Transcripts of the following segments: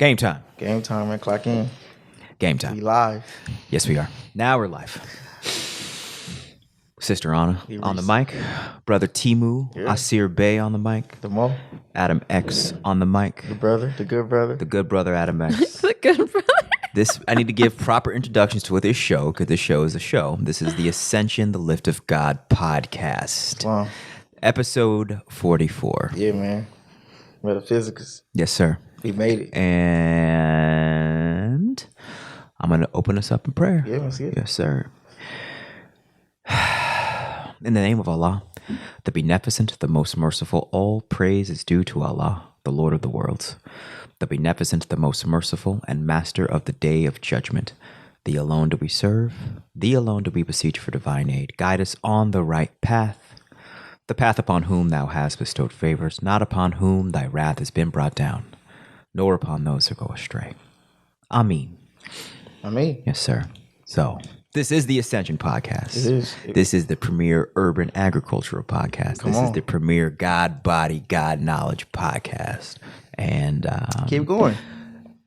Game time. Game time, man. Clock in. Game We time. live. Yes, we are. Now we're live. Sister Anna on the mic. Brother Temu, Yeah. Asyr Bey on the mic. The Mo, Adam X on the mic. the brother, the good brother. The good brother Adam X. The good brother. I need to give proper introductions to this show because this show is a show. This is the Ascension, the Lift of God podcast. Wow. Episode 44. Yeah, man. Metaphysics. Yes, sir. We made it. And I'm going to open us up in prayer. Yeah, let's get it. Yes, sir. In the name of Allah, the Beneficent, the Most Merciful, all praise is due to Allah, the Lord of the worlds. The Beneficent, the Most Merciful, and Master of the Day of Judgment. Thee alone do we serve. Thee alone do we beseech for divine aid. Guide us on the right path. The path upon whom thou hast bestowed favors, not upon whom thy wrath has been brought down, nor upon those who go astray. Ameen. Yes, sir. So, this is the Ascension podcast. It is. This is the premier urban agricultural podcast. This is the premier God body, God knowledge podcast. And Keep going.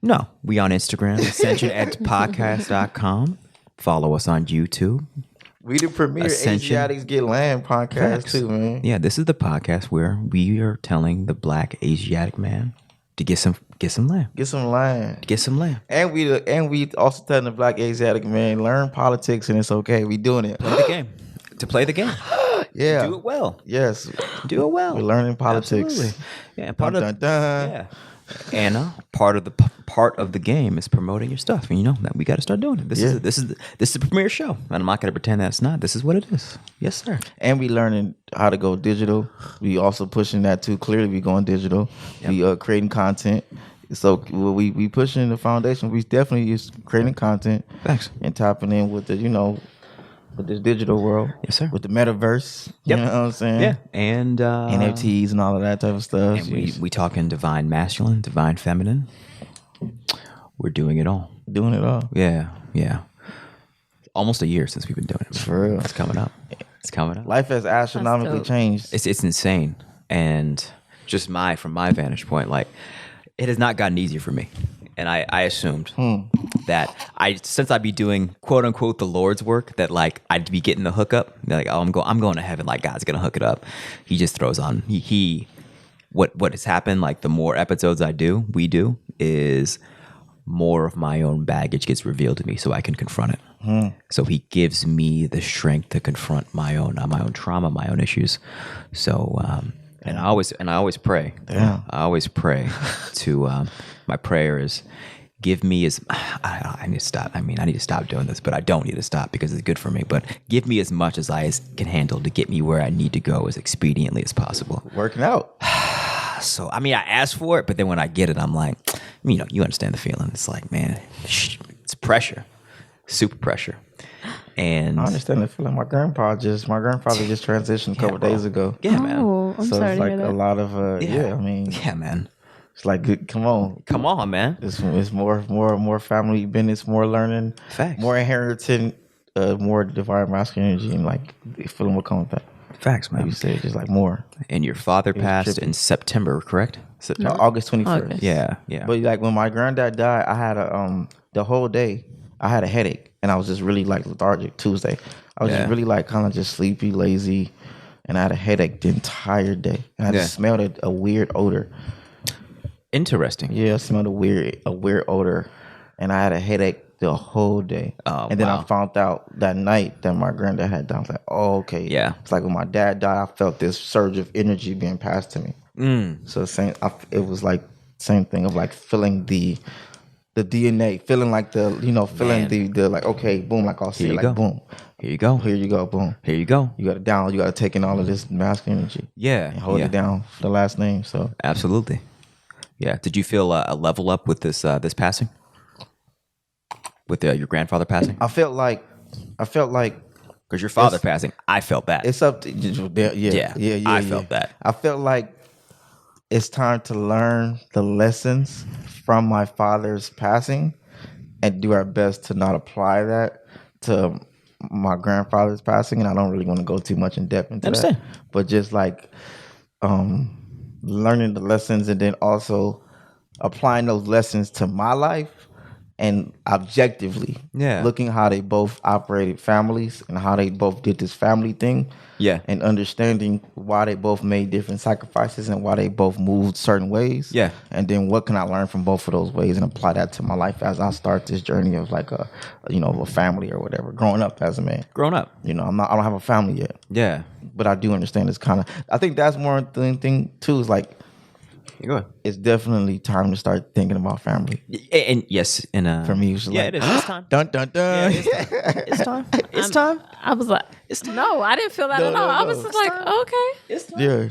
no, we on Instagram, ascensionxpod.com. Follow us on YouTube. We the premier Ascension. Asiatics Get Land podcast Facts. too, man. Yeah, this is the podcast where we are telling the Black Asiatic man to get some land. Get some land. Get some land. And we also telling the Black Asiatic man, learn politics and it's okay. We doing it. Play the game. To play the game. Yeah. Do it well. Yes. Do it well. We're learning politics. Absolutely. Yeah, Dun, part of dun, dun. yeah. And part of the game is promoting your stuff, and you know that we got to start doing it. This is the premier show, and I'm not going to pretend that it's not. This is what it is. Yes, sir. And we learning how to go digital. We also pushing that too. Clearly, we going digital. Yep. We creating content. So we pushing the foundation. We definitely is creating content. Thanks. And tapping in with the with this digital world. Yes, sir. With the metaverse. Yep. You know what I'm saying? Yeah, and NFTs and all of that type of stuff. And we talking divine masculine, divine feminine. We're doing it all. Doing it all. Yeah. Almost a year since we've been doing it. For real. It's coming up. It's coming up. Life has astronomically dope. changed. It's insane, and just from my vantage point, like it has not gotten easier for me. And I assumed that since I'd be doing quote unquote the Lord's work, that like I'd be getting the hookup. They're like, oh, I'm going to heaven. Like God's gonna hook it up. He just throws on. What has happened? Like the more episodes we do, is more of my own baggage gets revealed to me, so I can confront it. So He gives me the strength to confront my own trauma, my own issues. So. And I always pray. Yeah. I always pray to. My prayer is, give me as. I need to stop. I mean, I need to stop doing this, but I don't need to stop because it's good for me. But give me as much as I can handle to get me where I need to go as expediently as possible. Working out. So I mean, I ask for it, but then when I get it, I'm like, you understand the feeling. It's like, man, it's pressure, super pressure. And I understand the feeling. My grandfather just transitioned a couple days ago. Yeah, man. Oh, I'm So sorry it's to like hear a that. lot of I mean, yeah, man. it's like come on. Come on, man. It's more family business, more learning, Facts. more inheriting, more divine masculine energy, and like the feeling will come with that. Facts, Like man. you said, just like more. And your father passed in September, correct? September. August 21st. August. Yeah. But like when my granddad died, I had the whole day I had a headache, and I was just really like lethargic. Tuesday, I was just really like kind of just sleepy, lazy, and I had a headache the entire day. And I just smelled a weird odor. Interesting. Yeah, I smelled a weird odor, and I had a headache the whole day. Oh, and then wow. I found out that night that my granddad had died. I was like, oh, okay. Yeah. It's like when my dad died, I felt this surge of energy being passed to me. So it was like same thing of like feeling the DNA, feeling like feeling the like, okay, boom, like I'll see Here it, you like go. boom. Here you go. Here you go, boom. Here you go. You got to take in all of this masculine energy. Yeah. And hold yeah. it down for the last name. So Absolutely. Yeah. Did you feel a level up with this passing? With your grandfather passing? I felt like Because your father passing, I felt that. it's up to yeah. I felt that. I felt like it's time to learn the lessons from my father's passing and do our best to not apply that to my grandfather's passing. And I don't really want to go too much in depth into that. But just like learning the lessons and then also applying those lessons to my life and objectively looking how they both operated families and how they both did this family thing. Yeah. And understanding why they both made different sacrifices and why they both moved certain ways. Yeah. And then what can I learn from both of those ways and apply that to my life as I start this journey of like a family or whatever, growing up as a man. Growing up. I don't have a family yet. Yeah. But I do understand it's kind of, I think that's more the thing too, is like, Go ahead. it's definitely time to start thinking about family. And yes, and For me, it's yeah, like, it is. It's time. Dun dun dun. It's time. It's time. I was like, no, I didn't feel that at all. I was just like, okay. It's time. Yeah.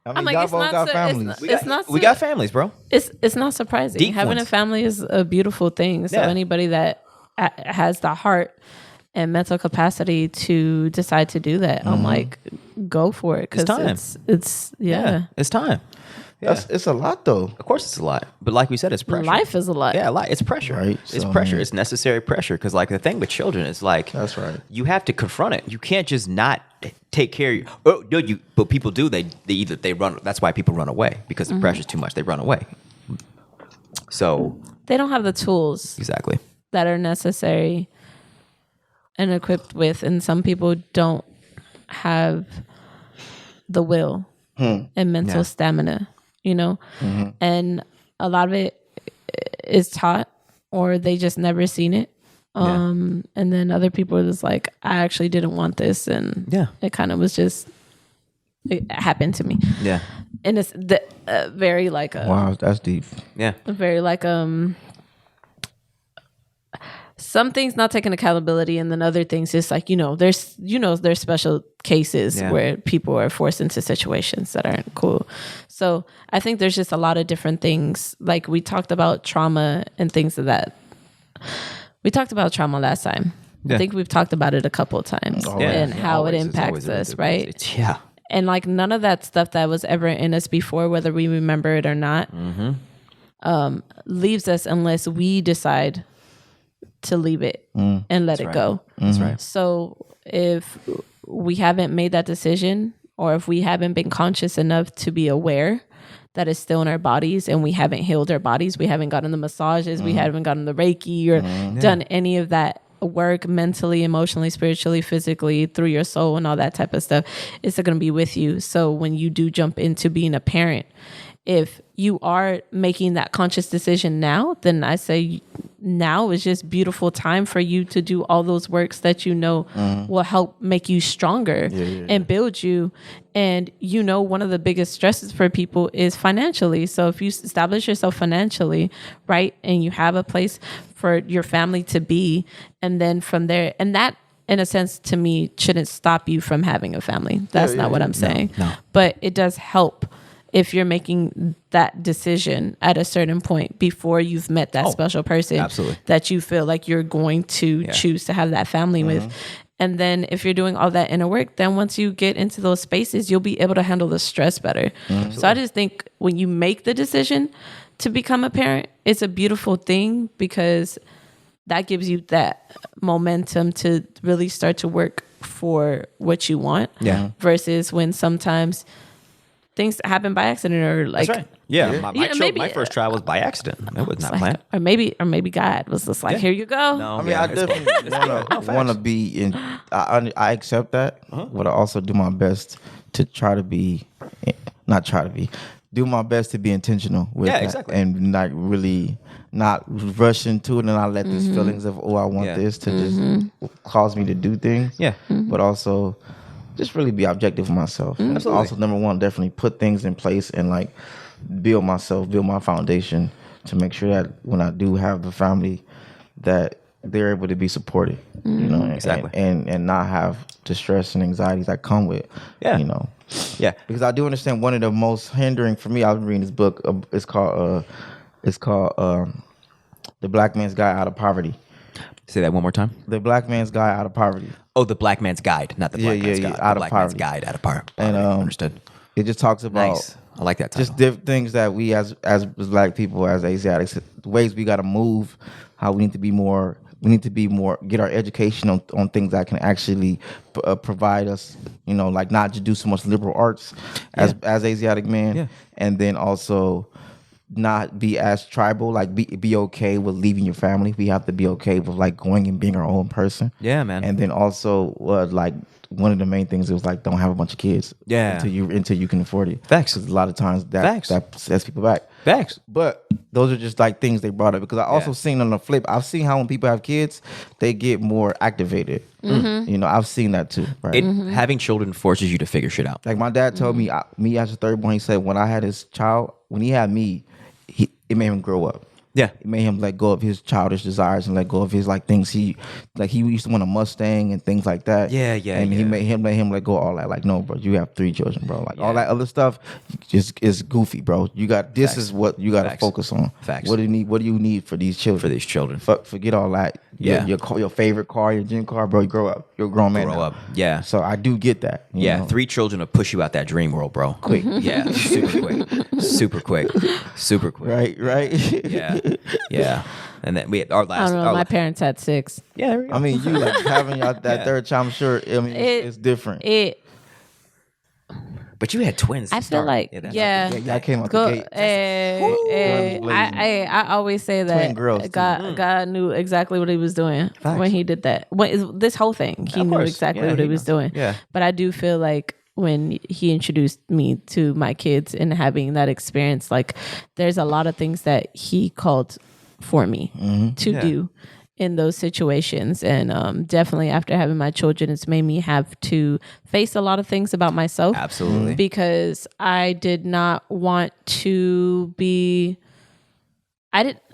I mean, y'all it's both not got so- families. We got families, bro. It's not surprising. Deep Having ones. a family is a beautiful thing. So Yeah. anybody that has the heart and mental capacity to decide to do that, I'm like, go for it. It's time. It's It's time. Yeah. It's a lot though. Of course, it's a lot. But like we said, it's pressure. Life is a lot. Yeah, it's pressure. Right, It's so, pressure. man. It's necessary pressure. Because like the thing with children is like, That's right. You have to confront it. You can't just not take care of you. Oh no, but people do. They run. That's why people run away because the pressure's too much. They run away. So They don't have the tools exactly. that are necessary and equipped with, and some people don't have the will and mental stamina, and a lot of it is taught or they just never seen it. And then other people are just like, I actually didn't want this, and it kind of was just, it happened to me. Yeah. And it's very like Wow, that's deep. Yeah. very like some things not taking accountability, and then other things just like there's special cases where people are forced into situations that aren't cool. So I think there's just a lot of different things. Like we talked about trauma and things of that. We talked about trauma last time. I think we've talked about it a couple of times and how Always. it It's impacts always us, right? Yeah. And like none of that stuff that was ever in us before, whether we remember it or not, leaves us unless we decide to leave it and let it go. That's right. So if we haven't made that decision, or if we haven't been conscious enough to be aware that it's still in our bodies and we haven't healed our bodies, we haven't gotten the massages, we haven't gotten the Reiki or done any of that work mentally, emotionally, spiritually, physically, through your soul and all that type of stuff, it's going to be with you. So when you do jump into being a parent, if you are making that conscious decision now, then I say now is just beautiful time for you to do all those works that will help make you stronger and build you. And one of the biggest stresses for people is financially. So if you establish yourself financially, right, and you have a place for your family to be, and then from there, and that in a sense to me shouldn't stop you from having a family. That's not what I'm saying. No. But it does help if you're making that decision at a certain point before you've met that special person absolutely. that you feel like you're going to choose to have that family with. And then if you're doing all that inner work, then once you get into those spaces, you'll be able to handle the stress better. So I just think when you make the decision to become a parent, it's a beautiful thing because that gives you that momentum to really start to work for what you want. Yeah. Versus when sometimes things happen by accident or like, That's right. Yeah. My first trial was by accident. It was not like, planned. or maybe God was just like, here you go. No. I mean, I definitely want to be in. I accept that, but I also do my best to try to be, do my best to be intentional with that, exactly. and not rush into it and not let these feelings of I want this to just cause me to do things. Yeah. But also just really be objective with myself. And also, number one, definitely put things in place and like build my foundation to make sure that when I do have the family, that they're able to be supported, Exactly. and not have the stress and anxieties that come with, Yeah. because I do understand one of the most hindering for me. I was reading this book. It's called The Black Man's Guide Out of Poverty. Say that one more time. The Black Man's Guide Out of Poverty. Oh, the Black Man's Guide, not the Black Man's Guide. Out The of Black Man's poverty. Guide out of poverty. And Understood. It just talks about Nice. I like that title. just different things that we as Black people, as Asiatics, the ways we got to move, how we need to be more. We need to be more, get our education on things that can actually provide us, like not just do so much liberal arts as Asiatic men, and then also not be as tribal, like be okay with leaving your family. We have to be okay with like going and being our own person. Yeah, man. And then also like one of the main things was like don't have a bunch of kids. Yeah. Until you can afford it. Facts. 'Cause a lot of times that sets people back. Facts. But those are just like things they brought up because I also seen on the flip. I've seen how when people have kids, they get more activated. You know, I've seen that too. Right. Having children forces you to figure shit out. Like my dad told me, me as a third born, he said when I had his child, when he had me, it made him grow up. Yeah. It made him let go of his childish desires and let go of his like things he used to want a Mustang and things like that. Yeah. And he made him let go of all that. Like, no, bro, you have 3 children, bro. Like all that other stuff just is goofy, bro. You got this Facts. is what you got to Facts. focus on. Facts. What do you need for these children? For these children. Forget all that. Yeah. Your favorite car, your dream car, bro. You grow up. You're a grown man. Grow now. up. Yeah. So I do get that. you know? 3 children will push you out that dream world, bro. Quick. Yeah. Super quick. Super quick. Super quick. Right. Yeah. Yeah. And then we had our I last. don't know. My parents had 6. Yeah. There we go. I mean, you like having that third child. I'm sure. I mean, it's different. But you had twins. I to feel start. like that's yeah. I came out Go, the gate. I always say that Twin girls, too. God knew exactly what he was doing when he did that. This whole thing, he Of knew course. exactly Yeah, what he he was knows. doing. Yeah. But I do feel like when he introduced me to my kids and having that experience, like there's a lot of things that he called for me to do in those situations. And definitely after having my children, it's made me have to face a lot of things about myself. Absolutely. Because I did not want to be,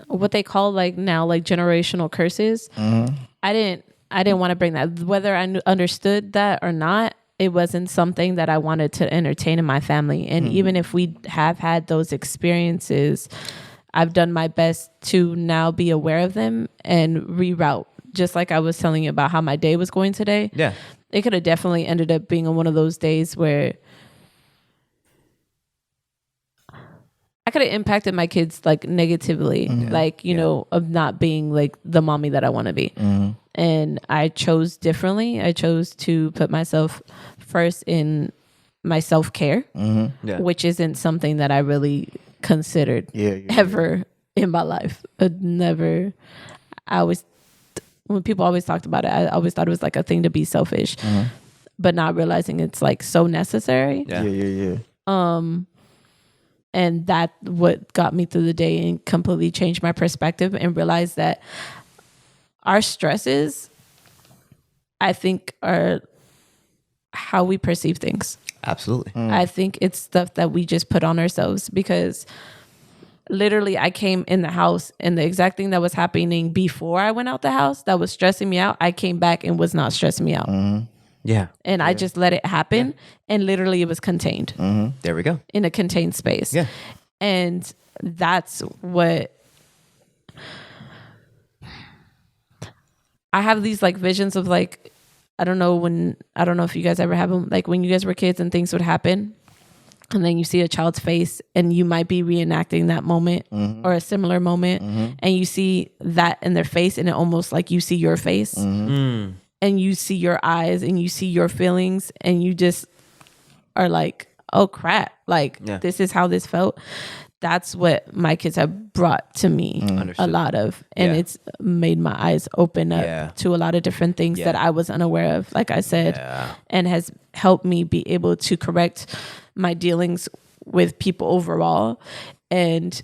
what they call like now, like generational curses. I didn't want to bring that, whether I understood that or not. It wasn't something that I wanted to entertain in my family. And even if we have had those experiences, I've done my best to now be aware of them and reroute. Just like I was telling you about how my day was going today. Yeah. It could have definitely ended up being one of those days where I could have impacted my kids like negatively, like, you know, of not being like the mommy that I want to be. And I chose differently. I chose to put myself first in my self-care, which isn't something that I really considered ever in my life. When people always talked about it, I always thought it was like a thing to be selfish, but not realizing it's like so necessary. Yeah. And that what got me through the day and completely changed my perspective and realized that our stresses, I think, are how we perceive things. Absolutely. I think it's stuff that we just put on ourselves because literally I came in the house and the exact thing that was happening before I went out the house that was stressing me out, I came back and was not stressing me out. Yeah. And I just let it happen and literally it was contained There we go. in a contained space. Yeah. And that's what I have, these like visions of like, I don't know if you guys ever have them, like when you guys were kids and things would happen and then you see a child's face and you might be reenacting that moment or a similar moment and you see that in their face and it almost like you see your face and you see your eyes and you see your feelings and you just are like, oh crap, like this is how this felt. That's what my kids have brought to me a lot of. And it's made my eyes open up to a lot of different things that I was unaware of, like I said, and has helped me be able to correct my dealings with people overall and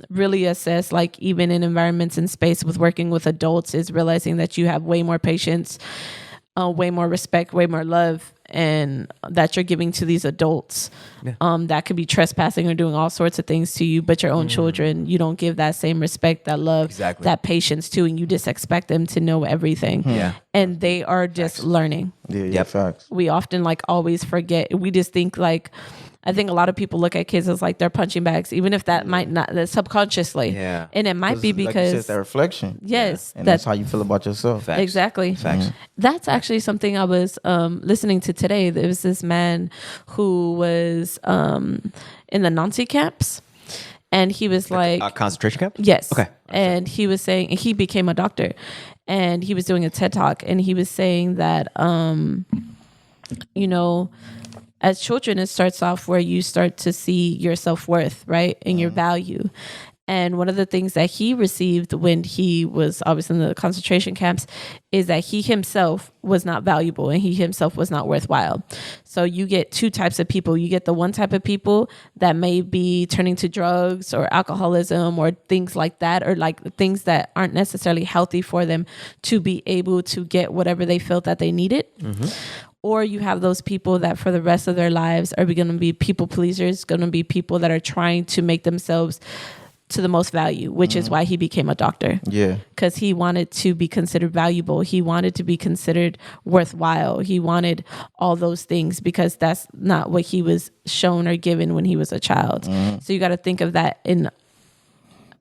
really assess, like even in environments in space with working with adults, is realizing that you have way more patience, way more respect, way more love, and that you're giving to these adults that could be trespassing or doing all sorts of things to you, but your own children, you don't give that same respect, that love, that patience to, and you just expect them to know everything. And they are just learning. Facts. We often like always forget. We just think like, I think a lot of people look at kids as like they're punching bags, even if that might not, that's subconsciously. And it might be because like you said, that reflection. Yes. And that's how you feel about yourself. Facts. Exactly. Facts. That's actually something I was listening to today. There was this man who was in the Nazi camps, and he was like, A concentration camp? yes. Okay. And he was saying, he became a doctor, and he was doing a TED Talk, and he was saying that, you know, as children, it starts off where you start to see your self-worth, right? And your value. And one of the things that he received when he was obviously in the concentration camps is that he himself was not valuable and he himself was not worthwhile. So you get two types of people. You get the one type of people that may be turning to drugs or alcoholism or things like that, or like things that aren't necessarily healthy for them to be able to get whatever they felt that they needed. Or you have those people that for the rest of their lives are going to be people pleasers, going to be people that are trying to make themselves to the most value, which is why he became a doctor. Yeah. Because he wanted to be considered valuable. He wanted to be considered worthwhile. He wanted all those things because that's not what he was shown or given when he was a child. So you got to think of that in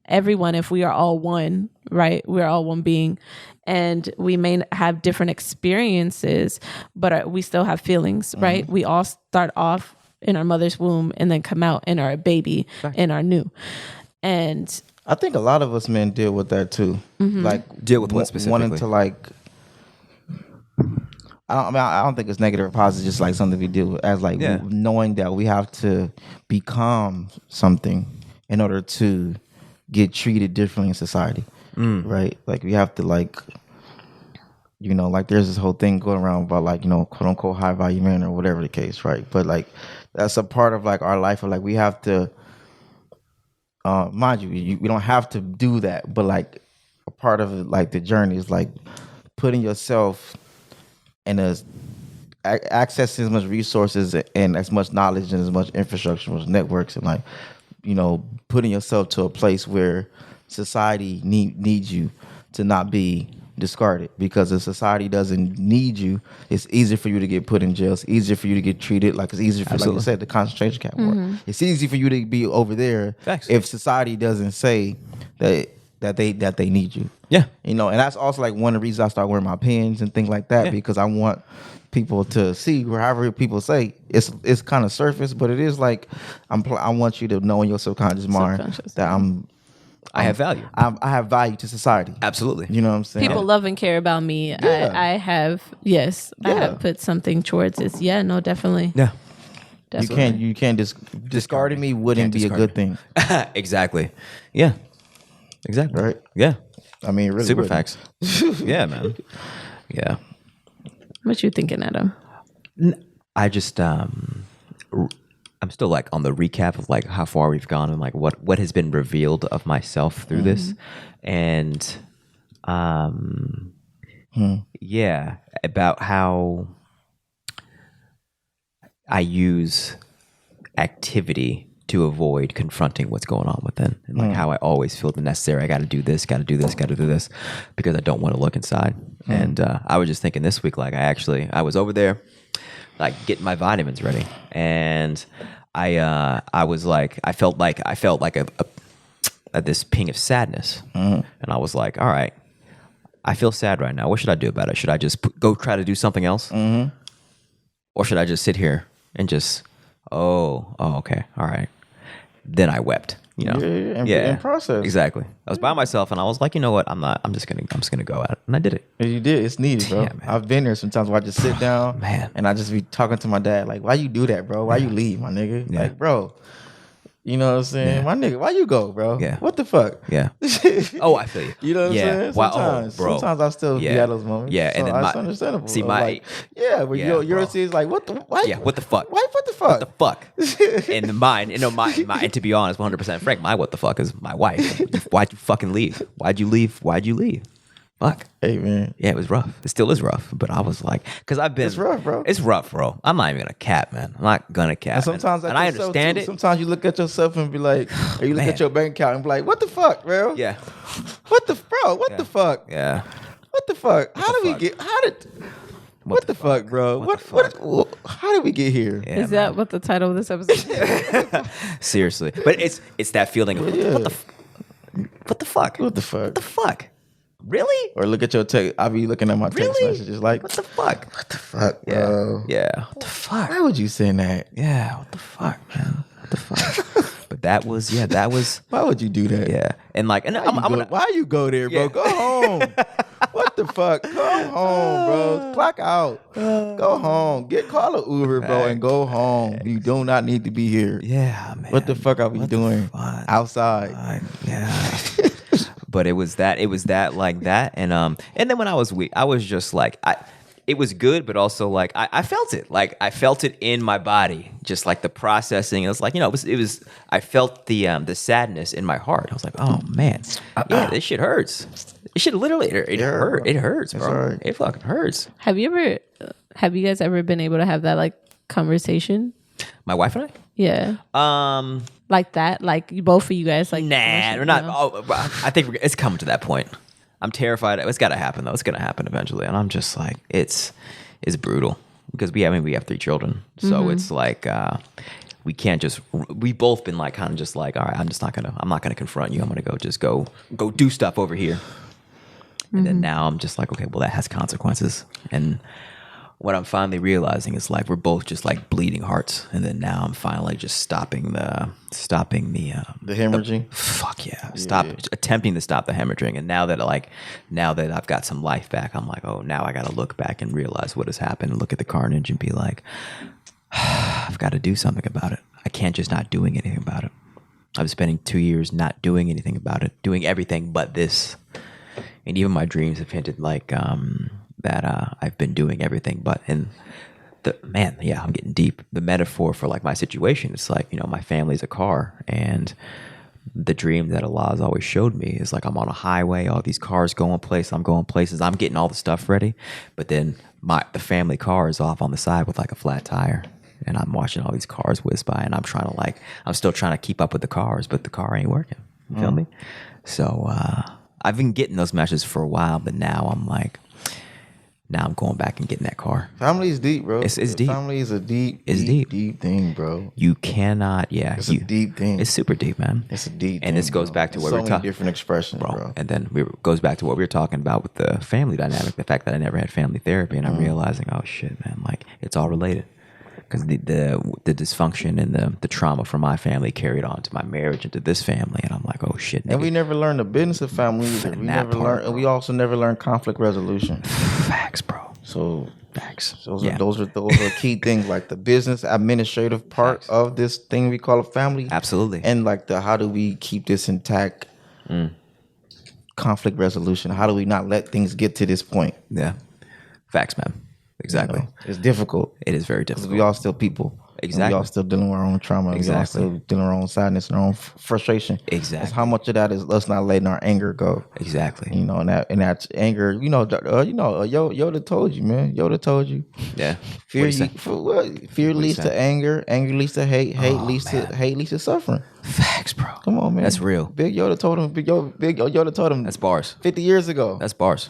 everyone. If we are all one, right? We're all one being. And we may have different experiences, but we still have feelings, right? We all start off in our mother's womb and then come out and are a baby and are new. And I think a lot of us men deal with that too. Like Deal with what specifically? Wanting to like, I don't think it's negative or positive. Just like something we deal with as like knowing that we have to become something in order to get treated differently in society, right? Like we have to like, you know, like there's this whole thing going around about like, you know, quote unquote high value men or whatever the case, right? But like that's a part of like our life of like we have to. Mind you, we don't have to do that, but like a part of it, like the journey is like putting yourself in accessing as much resources and as much knowledge and as much infrastructure, as networks, and like, you know, putting yourself to a place where society needs you to not be discarded, because if society doesn't need you, it's easier for you to get put in jail. It's easier for you to get treated like it's easier for, like you said, the concentration camp war. It's easy for you to be over there if society doesn't say that they need you. Yeah, you know, and that's also like one of the reasons I start wearing my pins and things like that, because I want people to see, or however people say it's kind of surface, but it is like I want you to know in your subconscious mind that I have value. I have value to society. Absolutely. You know what I'm saying? people love and care about me. Yeah. I have put something towards this. Yeah, no, definitely. Yeah. Definitely. You can't discarding me wouldn't be a good thing. Exactly. Yeah. Exactly. Right? Yeah. I mean, really Super wouldn't. facts. Yeah, man. Yeah. What you thinking, Adam? I just I'm still like on the recap of like how far we've gone and like what has been revealed of myself through this, and yeah, about how I use activity to avoid confronting what's going on within, and like how I always feel the necessary. I got to do this, got to do this, got to do this, because I don't want to look inside. And I was just thinking this week, like I was over there, like getting my vitamins ready, and I was like, I felt like a this ping of sadness, and I was like, all right, I feel sad right now. What should I do about it? Should I just go try to do something else, or should I just sit here and just okay, all right? Then I wept, you know. In process. Exactly. I was by myself and I was like, you know what? I'm just gonna go at it. And I did it. You did. It's needed, bro. Damn, man. I've been there sometimes where I just sit down, Man. and I just be talking to my dad, like, why you do that, bro? Why you leave, my nigga? Yeah. Like, bro, you know what I'm saying? Yeah. My nigga, why you go, bro? Yeah. What the fuck? Yeah. Oh, I feel you. You know what I'm saying? Sometimes, bro. sometimes I still be at those moments. Yeah, and so then it's understandable. see Of my like, but yeah, yours is like, what the why? Yeah, what the fuck? Why what the fuck? What the fuck? And mine, you know, my and to be honest, 100% frank, my what the fuck is my wife. Why'd you fucking leave? Why'd you leave? Fuck. Hey, man. Yeah, it was rough. It still is rough. But I was like, because I've been. It's rough, bro. It's rough, bro. I'm not even gonna cap, man. I'm not gonna cap. And sometimes and I understand it. Sometimes you look at yourself and be like, or you look at your bank account and be like, what the fuck, bro? Yeah. What the fuck? Yeah. What the fuck? What the fuck, bro? What? How did we get here? Yeah, Is that what the title of this episode is? Seriously. But it's that feeling of what the fuck? What the fuck? What the fuck? Really? Or look at your text. I'll be looking at my text Really? messages like, What the fuck? what the fuck, Yeah. bro? Yeah. What the fuck? Why would you send that? Yeah. What the fuck, man? What the fuck? But that was. Why would you do that? Yeah. And like, and I'm gonna. Why you go there, bro? Yeah. Go home. What the fuck? Go home, bro. Clock out. Go home. Call an Uber, bro, and go home. You do not need to be here. Yeah, man. What the fuck are we doing outside? Yeah. But it was that like that, and then when I was weak, I was just like it was good, but also like I felt it, like I felt it in my body, just like the processing. It was like, it was I felt the sadness in my heart. I was like, oh man, yeah, this shit hurts. It shit literally it hurts, bro. Right. It fucking hurts. Have you guys ever been able to have that like conversation? My wife and Yeah. I. Like that, like both of you guys, like Nah, we're not. Oh, I think it's coming to that point. I'm terrified. It's got to happen though. It's gonna happen eventually, and I'm just like, it's brutal because we have 3 children, so it's like we can't just. We both been like kind of just like, all right, I'm not gonna confront you. I'm gonna go do stuff over here, and then now I'm just like, okay, well that has consequences, and what I'm finally realizing is like we're both just like bleeding hearts, and then now I'm finally just stopping the hemorrhaging. Fuck yeah! Stop attempting to stop the hemorrhaging, and now that I've got some life back, I'm like, oh, now I got to look back and realize what has happened, and look at the carnage, and be like, I've got to do something about it. I can't just not doing anything about it. I was spending 2 years not doing anything about it, doing everything but this, and even my dreams have hinted like that I've been doing everything but, and I'm getting deep. The metaphor for like my situation, it's like, my family's a car, and the dream that Allah has always showed me is like I'm on a highway, all these cars going places, I'm going places, I'm getting all the stuff ready, but then the family car is off on the side with like a flat tire, and I'm watching all these cars whiz by, and I'm still trying to keep up with the cars, but the car ain't working. You feel me? So I've been getting those messages for a while, but now I'm going back and getting that car. Family is deep, bro. It's deep. Family is a deep thing, bro. You cannot, It's a deep thing. It's super deep, man. It's a deep and thing, this goes bro. back to what so we're talking. many different expressions, bro. And then it goes back to what we were talking about with the family dynamic. The fact that I never had family therapy, and I'm realizing, oh shit, man, like it's all related. Because the dysfunction and the trauma from my family carried on to my marriage and to this family, and I'm like, oh shit. Nigga. And we never learned the business of family either. And we also never learned conflict resolution. Facts, bro. So facts. Those are key things, like the business administrative part of this thing we call a family. Absolutely. And like how do we keep this intact? Conflict resolution. How do we not let things get to this point? Yeah. Facts, man. Exactly. It's difficult. It is very difficult. We all still people. Exactly. We all still dealing with our own trauma. Exactly. We all still dealing with our own sadness and our own frustration. Exactly. It's how much of that is us not letting our anger go. Exactly. And that anger, Yoda told you, man. Yoda told you. Yeah. Fear leads to anger. Anger leads to hate. Hate leads to suffering. Facts, bro. Come on, man. That's real. Big Yoda told him. Big Yoda told him. That's bars. 50 years ago. That's bars.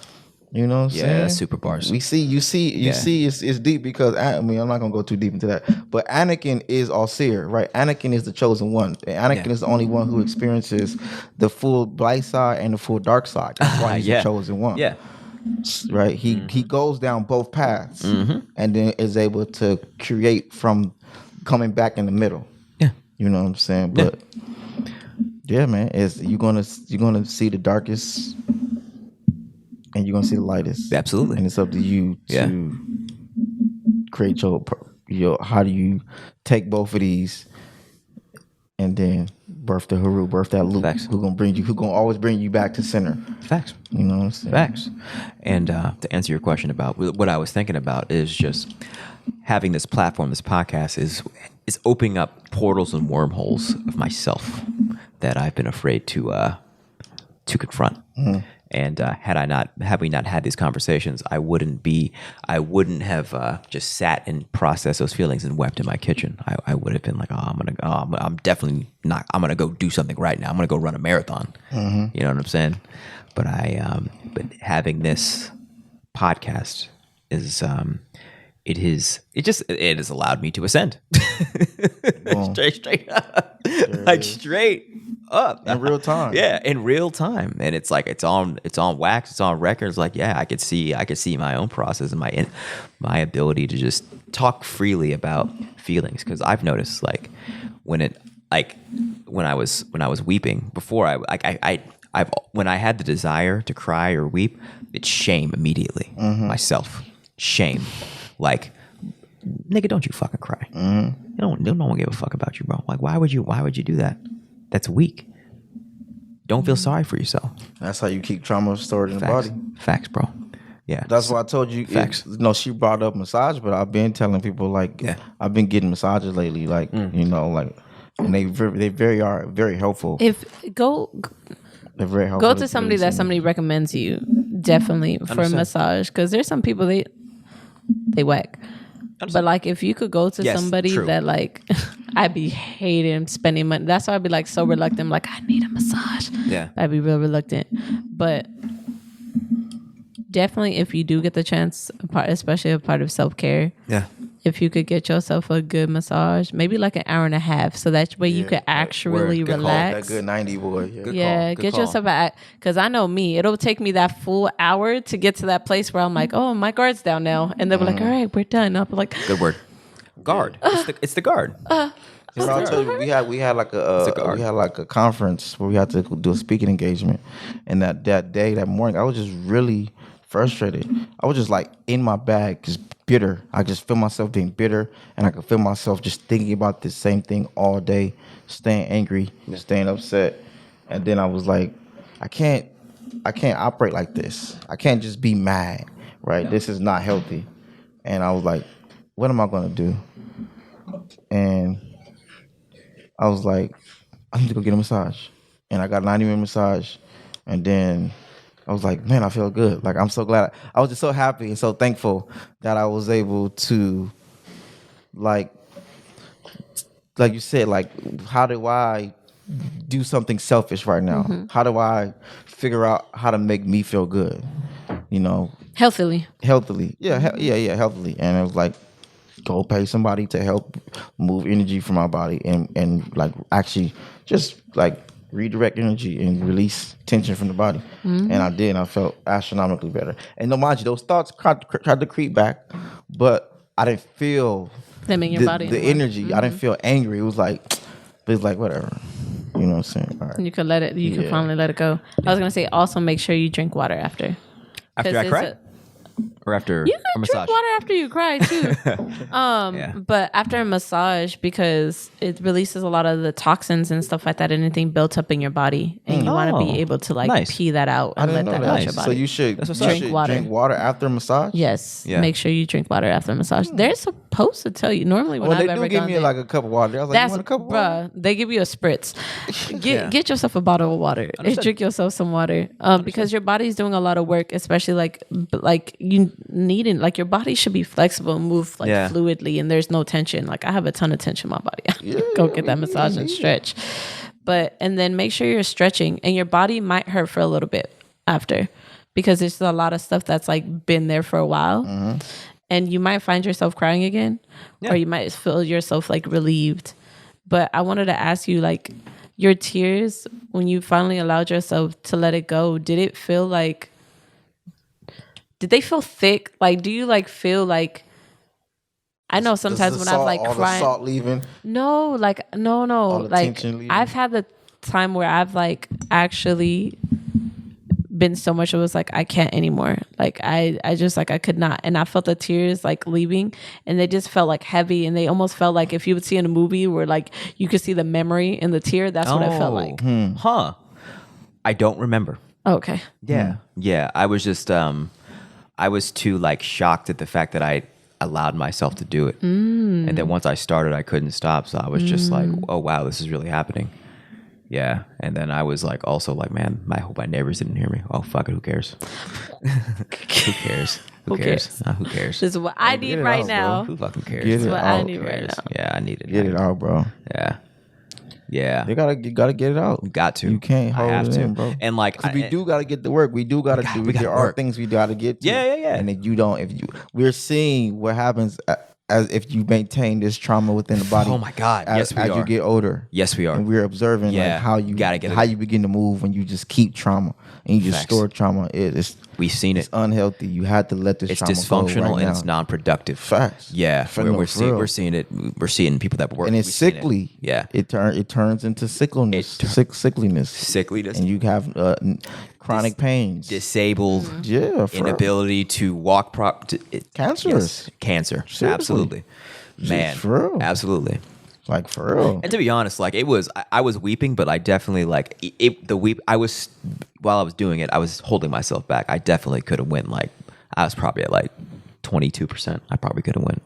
You know what I'm saying? That's super bars. You see, it's deep because, I'm not going to go too deep into that, but Anakin is Asyr, right? Anakin is the chosen one. Anakin is the only one who experiences the full light side and the full dark side. That's why he's the chosen one. Yeah. Right? He goes down both paths and then is able to create from coming back in the middle. Yeah. You know what I'm saying? But yeah, man, you're gonna see the darkest and you're gonna see the lightest. Absolutely. And it's up to you to create your how do you take both of these and then birth that loop. Facts. Who gonna always bring you back to center. Facts. You know what I'm saying? Facts. And to answer your question about what I was thinking about is just having this platform, this podcast is opening up portals and wormholes of myself that I've been afraid to confront. And had we not had these conversations, I wouldn't have just sat and processed those feelings and wept in my kitchen. I would have been like, I'm definitely not. I'm gonna go do something right now. I'm gonna go run a marathon. You know what I'm saying? But but having this podcast is it has allowed me to ascend. straight up, like straight up in real time. Yeah, in real time, and it's like it's on wax, it's on record. It's like, yeah, I could see my own process and my ability to just talk freely about feelings, because I've noticed like when I was weeping before when I had the desire to cry or weep, it's shame immediately. Myself, shame, like, nigga, don't you fucking cry. No one give a fuck about you, bro. Like, why would you do that? That's weak. Don't feel sorry for yourself. That's how you keep trauma stored in the Facts. body. Facts, bro. Yeah. That's why I told you. Facts. She brought up massage, but I've been telling people like, I've been getting massages lately, like and they are very helpful. If They're very helpful. go to somebody that somebody recommends you, definitely for a massage, because there's some people they whack. But like, if you could go to somebody that like, I'd be hating spending money. That's why I'd be like so reluctant. I'm like, I need a massage. Yeah. I'd be real reluctant. But definitely, if you do get the chance, especially a part of self-care, if you could get yourself a good massage, maybe like an hour and a half, so that way you could actually relax. That good 90 boy. Yeah, get yourself because I know me, it'll take me that full hour to get to that place where I'm like, oh, my guard's down now, and they'll be like, all right, we're done. I'll be like, Good word. Guard. It's the guard. I'll tell you, we had like a conference where we had to do a speaking engagement, and that morning I was just really frustrated. I was just like in my bag, just bitter. I just feel myself being bitter, and I could feel myself just thinking about the same thing all day, staying angry, just staying upset. And then I was like, I can't operate like this. I can't just be mad, right? This is not healthy. And I was like, what am I gonna do? And I was like, I need to go get a massage. And I got a 90-minute massage, and then I was like, man, I feel good. Like, I'm so glad. I was just so happy and so thankful that I was able to, like you said, like, how do I do something selfish right now? How do I figure out how to make me feel good? healthily. Yeah, healthily. And it was like, go pay somebody to help move energy from my body and like actually just like redirect energy and release tension from the body. And I did, and I felt astronomically better. And no, mind you, those thoughts tried to creep back, but I didn't feel them in your body. The energy. I didn't feel angry. It was like, whatever. You know what I'm saying? All right. You could let it. You could finally let it go. I was gonna say also make sure you drink water after. After I cry? Or after you a can massage? drink water after you cry too. But after a massage, because it releases a lot of the toxins and stuff like that, anything built up in your body, and you want to be able to like pee that out and let that out your body. So you should drink water after a massage. Yes, Yeah. Make sure you drink water after a massage. They're supposed to tell you. Normally, when I've they ever do give gone me there, like a cup of water. I was like, you want a cup of water? They give you a spritz. Get yourself a bottle of water. Drink yourself some water. Because your body's doing a lot of work, especially like you need. Like your body should be flexible and move like fluidly, and there's no tension. Like I have a ton of tension in my body. Go get that massage and stretch. And then make sure you're stretching, and your body might hurt for a little bit after, because there's a lot of stuff that's like been there for a while, and you might find yourself crying again, or you might feel yourself like relieved. But I wanted to ask you, like, your tears when you finally allowed yourself to let it go, did it feel like? Did they feel thick? Like, do you like feel like? I know sometimes when I've like cried, salt leaving. No, like no. Like I've had the time where I've like actually been so much. It was like I can't anymore. Like I just like I could not, and I felt the tears like leaving, and they just felt like heavy, and they almost felt like if you would see in a movie where like you could see the memory in the tear. That's what I felt like. Huh? I don't remember. Okay. Yeah. I was just I was too like shocked at the fact that I allowed myself to do it. And then once I started, I couldn't stop. So I was just like, oh, wow, this is really happening. Yeah. And then I was like, also like, man, I hope my neighbors didn't hear me. Oh, fuck it. Who cares? Who cares? Who cares? Who cares? This is what I need right now. Who fucking cares? Get This is it what out. I need right now. Yeah, I need it. Get it out, bro. Yeah. You gotta get it out. You got to. You can't hold I have it to. in, bro. And like, we do gotta get the work. We do gotta do. There are things we gotta get to. Yeah. And if you don't, we're seeing what happens as if you maintain this trauma within the body. Oh my God. Yes, we as are. you get older. Yes, we are. And we're observing like how you gotta get how you begin to move when you just keep trauma and you just store trauma. We've seen It's it. unhealthy. You had to let this It's trauma go dysfunctional right and now. it's non-productive. Facts. Yeah, For we're no, for real. seeing it. We're seeing people that work, And it's we've seen it. sickly. Yeah, It turns into sickleness, sickliness, sickliness, and you have chronic pains. disabled, Yeah, for inability to walk Cancerous. Yes, cancer. Seriously. Absolutely, man. For real. Absolutely. Like for real. And to be honest, like I was weeping, but I definitely like I was while I was doing it, I was holding myself back. I definitely could have went like I was probably at like 22%. I probably could have went.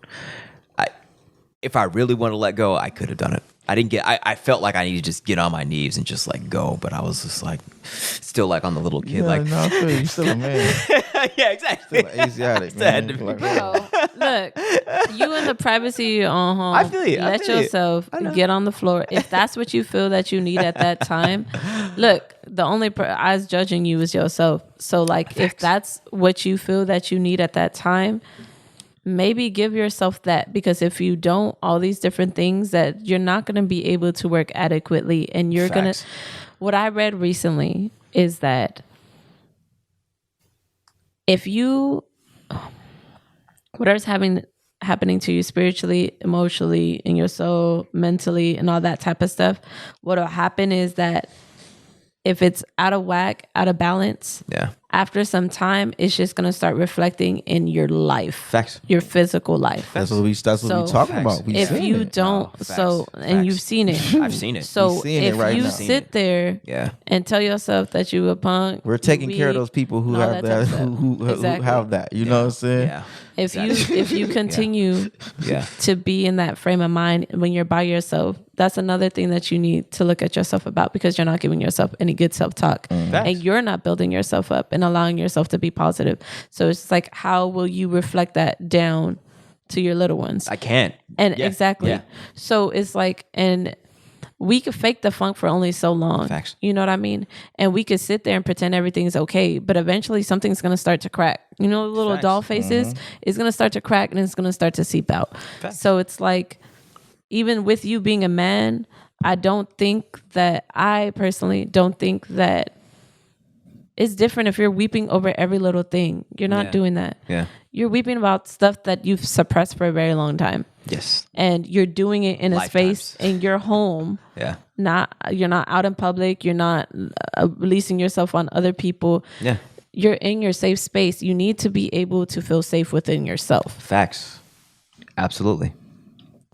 If I really wanted to let go, I could have done it. I felt like I needed to just get on my knees and just like go, but I was just like still like on the little kid, like no, I feel you. Still a man. yeah, exactly. Still an Asiatic, Still had man. to be- Like, Bro, look, you in the privacy of your own home. I feel you. I Let feel you. yourself I know. get on the floor. If that's what you feel that you need at that time, look, the only eyes judging you is yourself. So, like, if that's what you feel that you need at that time, maybe give yourself that, because if you don't, all these different things that you're not going to be able to work adequately, and you're going to. Facts. What I read recently is that if you whatever's happening to you spiritually, emotionally, in your soul, mentally, and all that type of stuff, what'll happen is that if it's out of whack, out of balance, Yeah. after some time, it's just gonna start reflecting in your life, Facts. your physical life. That's what we talking Facts. about. We If seen you it. don't, Facts. so and Facts. you've seen it. I've seen it. So We seeing it if right you now. sit there Yeah. and tell yourself that you a punk, We're taking you care of weak, those people who and all have type that, of stuff. who Exactly. have that. You know what I'm saying? Yeah. If Exactly. you continue Yeah. to be in that frame of mind when you're by yourself, that's another thing that you need to look at yourself about, because you're not giving yourself any good self-talk Facts. and you're not building yourself up and allowing yourself to be positive. So it's like, how will you reflect that down to your little ones? I can't. And Yeah. exactly. Yeah. So it's like, and we could fake the funk for only so long. Facts. You know what I mean? And we could sit there and pretend everything's okay, but eventually something's going to start to crack. You know, the little Facts. doll faces is going to start to crack and it's going to start to seep out. Facts. So it's like, even with you being a man, I personally don't think that it's different if you're weeping over every little thing. You're not Yeah. doing that. Yeah. You're weeping about stuff that you've suppressed for a very long time. Yes. And you're doing it in a space Lifetimes. in your home. Yeah. You're not out in public. You're not releasing yourself on other people. Yeah. You're in your safe space. You need to be able to feel safe within yourself. Facts. Absolutely.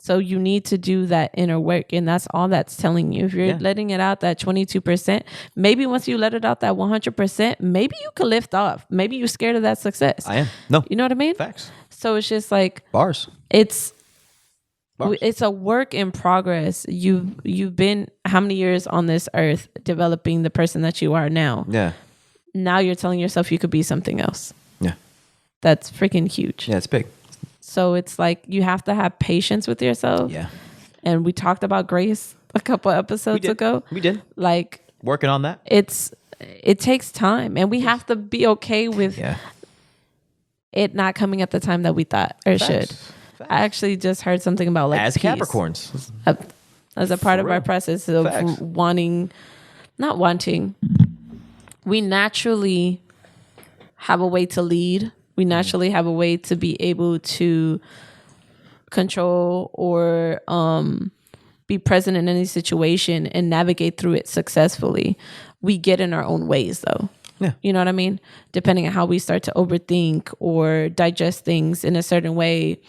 So you need to do that inner work, and that's all that's telling you. If you're letting it out that 22%, maybe once you let it out that 100%, maybe you could lift off. Maybe you're scared of that success. I am. No. You know what I mean? Facts. So it's just like Bars. it's Bars. it's a work in progress. You've been how many years on this earth developing the person that you are now? Yeah. Now you're telling yourself you could be something else. Yeah. That's freaking huge. Yeah. It's big. So it's like you have to have patience with yourself. Yeah. And we talked about grace a couple episodes ago. We did. Like Working on that. it takes time, and we have to be okay with Yeah. it not coming at the time that we thought or should. I actually just heard something about like As peace. Capricorns. As a part of real. our process of Facts. we naturally have a way to lead. We naturally have a way to be able to control or be present in any situation and navigate through it successfully. We get in our own ways though. Yeah. You know what I mean? Depending on how we start to overthink or digest things in a certain way,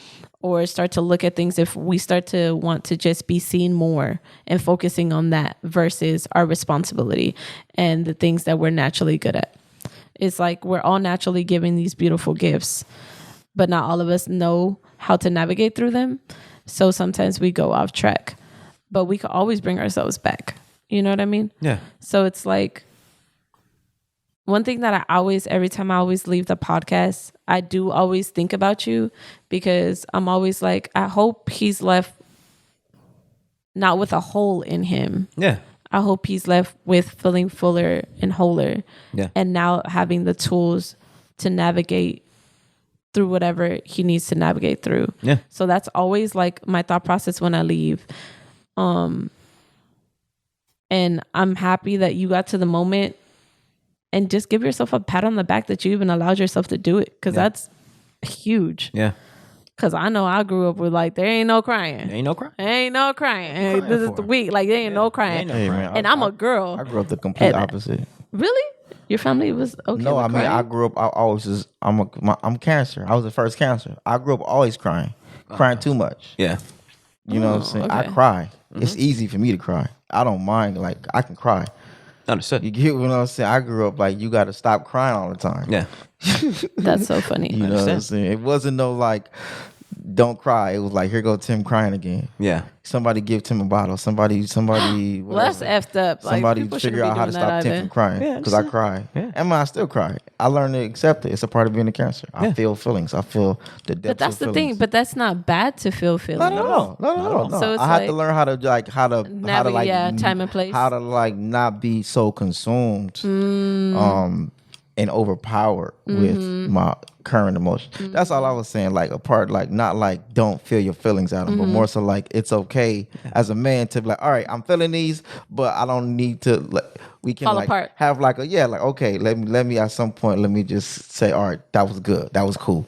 or start to look at things, if we start to want to just be seen more and focusing on that versus our responsibility and the things that we're naturally good at. It's like we're all naturally given these beautiful gifts, but not all of us know how to navigate through them. So sometimes we go off track, but we can always bring ourselves back. You know what I mean? Yeah. So it's like one thing that every time I always leave the podcast, I do always think about you, because I'm always like, I hope he's left not with a hole in him. Yeah. I hope he's left with feeling fuller and wholer. Yeah. And now having the tools to navigate through whatever he needs to navigate through. Yeah. So that's always like my thought process when I leave. And I'm happy that you got to the moment and just give yourself a pat on the back that you even allowed yourself to do it, because that's huge. Yeah. Because I know I grew up with like, there ain't no crying. There ain't no crying. There ain't no crying. Hey, this is the week. Like, there ain't no crying. no Hey, crying. man, And I'm a girl. I grew up the complete And- opposite. Really? Your family was okay? No, with I mean, crying? I grew up. I always just. I'm Cancer. I was the first Cancer. I grew up always crying too much. Yeah. You know what I'm saying? I okay. cry. It's easy for me to cry. I don't mind. Like, I can cry. Understood. You get what I'm saying? I grew up like, you got to stop crying all the time. Yeah. That's so funny. You know what I'm saying? It wasn't no like, don't cry. It was like, here go Tim crying again. Yeah. Somebody give Tim a bottle. Somebody. Well, that's effed up. Like, Somebody people figure shouldn't out be how to doing stop that Tim either. from crying because I cry. Yeah. And I still cry. I learned to accept it. It's a part of being a Cancer. I feel feelings. I feel the depths But that's of the feelings. thing. But that's not bad to feel feelings. No. So it's I had to like- learn how to Navigate, yeah, time and place. how to like not be so consumed, Mm. and overpowered with Mm-hmm. my current emotions. That's all I was saying. Like apart, like not like don't feel your feelings out, Mm-hmm. but more so like it's okay as a man to be like, all right, I'm feeling these, but I don't need to. Like, we can Fall like apart. have like like okay, let me at some point let me just say, all right, that was good, that was cool.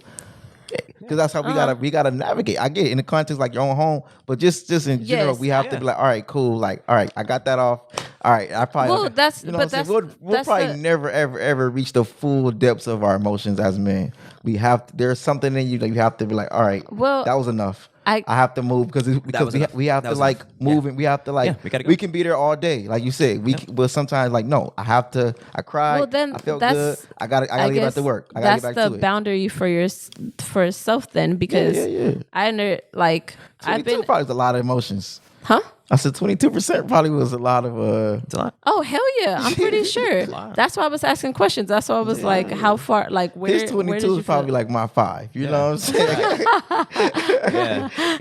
Because that's how we gotta navigate. I get it in the context like your own home, but just in general, Yes. we have to be like, all right, cool. Like, all right, I got that off. All right, I probably Well, that's- you know but what I'm saying? that's- We'll that's probably the- never ever reach the full depths of our emotions as men. We have there's something in you that you have to be like, all right, Well, that was enough. I have to move because was enough. we have That to was like enough. move Yeah. and we have to like Yeah, we gotta go. we can be there all day like you said but sometimes like no I have to I cried Well, then I felt that's- good I gotta get back guess to work I gotta get that's back the to it. boundary for yourself then, because yeah. I like I've 22 been probably was a lot of emotions. huh. I said 22% probably was a lot of It's a lot. Oh hell yeah! I'm pretty sure. That's why I was asking questions. That's why I was like, how far? Like where? his 22 where did you is probably feel? like my 5. You know what I'm saying?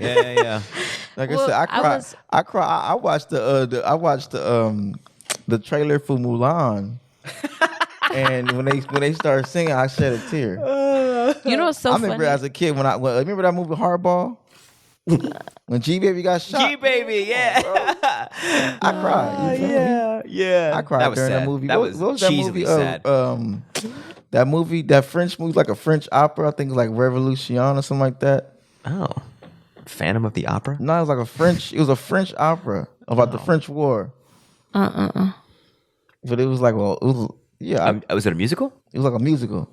Yeah. Like Well, I said, I I cry. I watched the trailer for Mulan. And when they started singing, I shed a tear. You know what's so I remember funny? as a kid when remember that movie Hardball? When G Baby got shot. G-Baby, yeah. I cried. You feel me? Yeah. I cried That was during sad. that movie. That What was was that cheesily movie? sad. That movie, that French movie, like a French opera. I think it's like Revolution or something like that. Oh. Phantom of the Opera? No, it was like a French. It was a French opera about the French War. But it was like, well, it was Was it a musical? it was like a musical.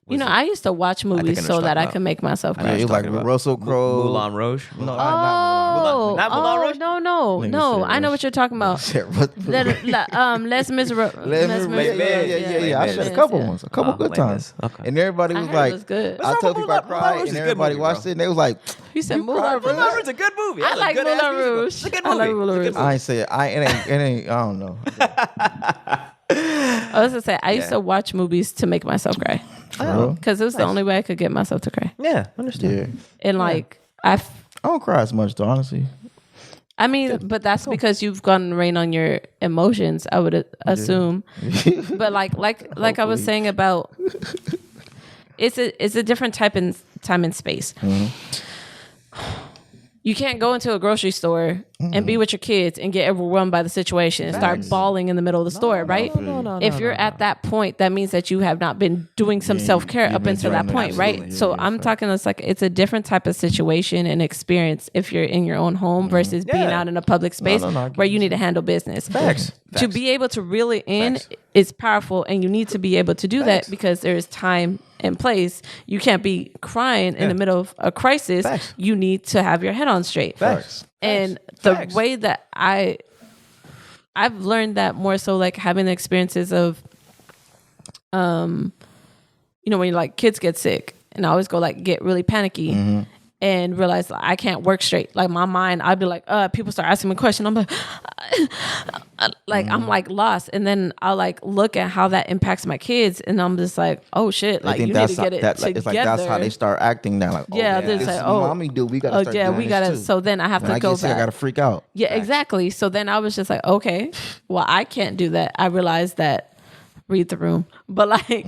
You know, I used to watch I know movies what so you're that talking I about. could make myself I know Yeah, cry. it was like talking about. Russell Crowe. Moulin Rouge? No, Oh, Not Moulin Rouge? no, Nigga said I know Rush. what you're talking about. Les Miserables. Yeah. I said a couple ones, a couple good times. Okay. And everybody I was heard it like, was good. I told people I Moulin cried, Rouge is and a good everybody movie, watched bro. it, and they was like, You said You Moulin cried, Rouge. bro? Moulin Rouge is a good movie. I That's a like good-ass Moulin musical. Rouge. It's a good I like movie. Moulin It's a good Rouge. I ain't say it. It ain't. I don't know. I was gonna say I used to watch movies to make myself cry For real? because it was the only way I could get myself to cry. Yeah, understood. Yeah. And like I don't cry as much though, honestly. I mean, but that's because you've gone rain on your emotions. I would assume, but like I was saying about, it's a different time and space. You can't go into a grocery store and be with your kids and get overwhelmed by the situation and start bawling in the middle of the store, right? If you're at that point, that means that you have not been doing some self-care up until that point, right? So I'm talking, it's a different type of situation and experience if you're in your own home versus being Yeah. out in a public space I get where you need to handle business. Facts. To be able to reel it in is powerful, and you need to be able to do that because there's time and place. You can't be crying in the middle of a crisis. Facts. You need to have your head on straight. Facts. And the Facts. way that I've learned that more so like having the experiences of when like kids get sick, and I always go like get really panicky and realize like, I can't work straight. Like my mind, I'd be like, people start asking me questions. I'm like, I'm like lost. And then I'll like look at how that impacts my kids, and I'm just like, oh shit, like you need to get it together. It's like that's how they start acting now. Like, Yeah, they're this like, is oh, mommy do. We gotta oh start yeah, doing we this gotta. too. So then I have When to I go get sick, I back. gotta freak out. Yeah, exactly. So then I was just like, okay, well, I can't do that. I realized that. Read the room, but like,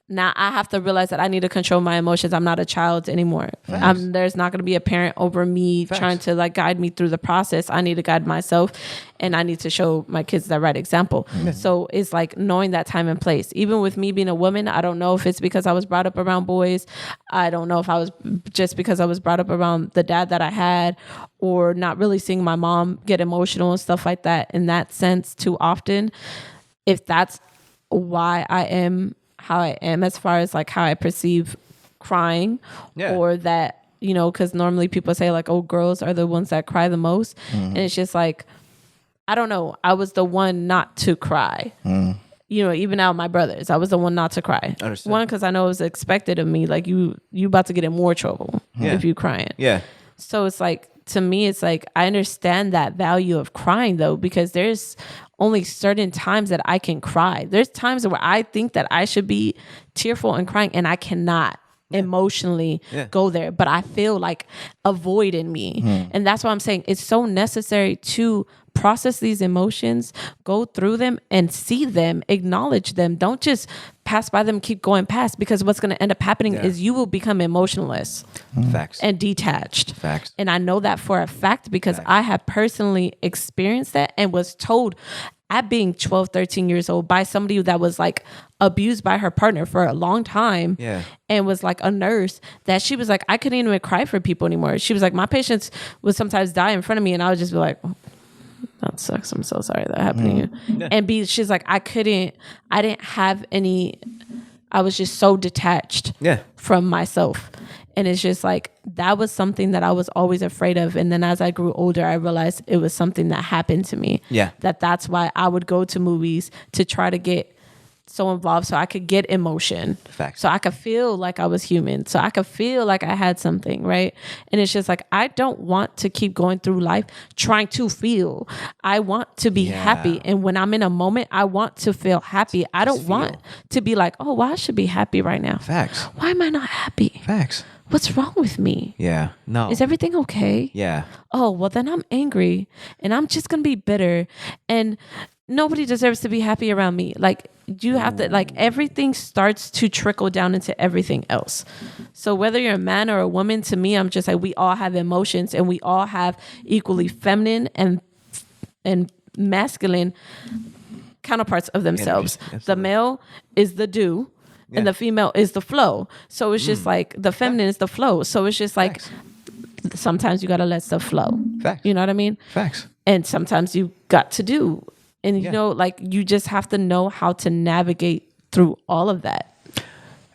now I have to realize that I need to control my emotions. I'm not a child anymore. There's not going to be a parent over me trying to like guide me through the process. I need to guide myself, and I need to show my kids the right example. So it's like knowing that time and place. Even with me being a woman, I don't know if it's because I was brought up around boys. I don't know if I was just because I was brought up around the dad that I had, or not really seeing my mom get emotional and stuff like that in that sense too often. If that's why I am how I am as far as like how I perceive crying, or that, you know, because normally people say like, oh, girls are the ones that cry the most. And it's just like, I don't know. I was the one not to cry. You know, even out of my brothers, I was the one not to cry. Understood. One, because I know it was expected of me. Like you about to get in more trouble if you crying. Yeah. So it's like, to me, it's like, I understand that value of crying though, because there's only certain times that I can cry. There's times where I think that I should be tearful and crying, and I cannot emotionally go there, but I feel like a void in me. And that's why I'm saying it's so necessary to process these emotions, go through them and see them, acknowledge them. Don't just pass by them, keep going past, because what's going to end up happening is you will become emotionless. Facts. And detached. Facts. And I know that for a fact because I have personally experienced that and was told at being 12, 13 years old by somebody that was like abused by her partner for a long time and was like a nurse, that she was like, I couldn't even cry for people anymore. She was like, my patients would sometimes die in front of me and I would just be like, oh, that sucks. I'm so sorry that happened to you. And she's like, I didn't have any, I was just so detached from myself. And it's just like, that was something that I was always afraid of. And then as I grew older, I realized it was something that happened to me. That's why I would go to movies to try to get so involved so I could get emotion. Facts. So I could feel like I was human. So I could feel like I had something, right? And it's just like, I don't want to keep going through life trying to feel. I want to be happy. And when I'm in a moment, I want to feel happy. I don't want to be like, oh, well, I should be happy right now. Facts. Why am I not happy? Facts. What's wrong with me? Yeah. No. Is everything okay? Yeah. Oh, well, then I'm angry and I'm just going to be bitter and nobody deserves to be happy around me. Like, you have to, like, everything starts to trickle down into everything else. So whether you're a man or a woman, to me, I'm just like, we all have emotions and we all have equally feminine and masculine counterparts of themselves. The male is the do. And the female is the flow. So it's just like the feminine is the flow. So it's just like sometimes you got to let stuff flow. Facts. You know what I mean? Facts. And sometimes you got to do. And, you know, like you just have to know how to navigate through all of that.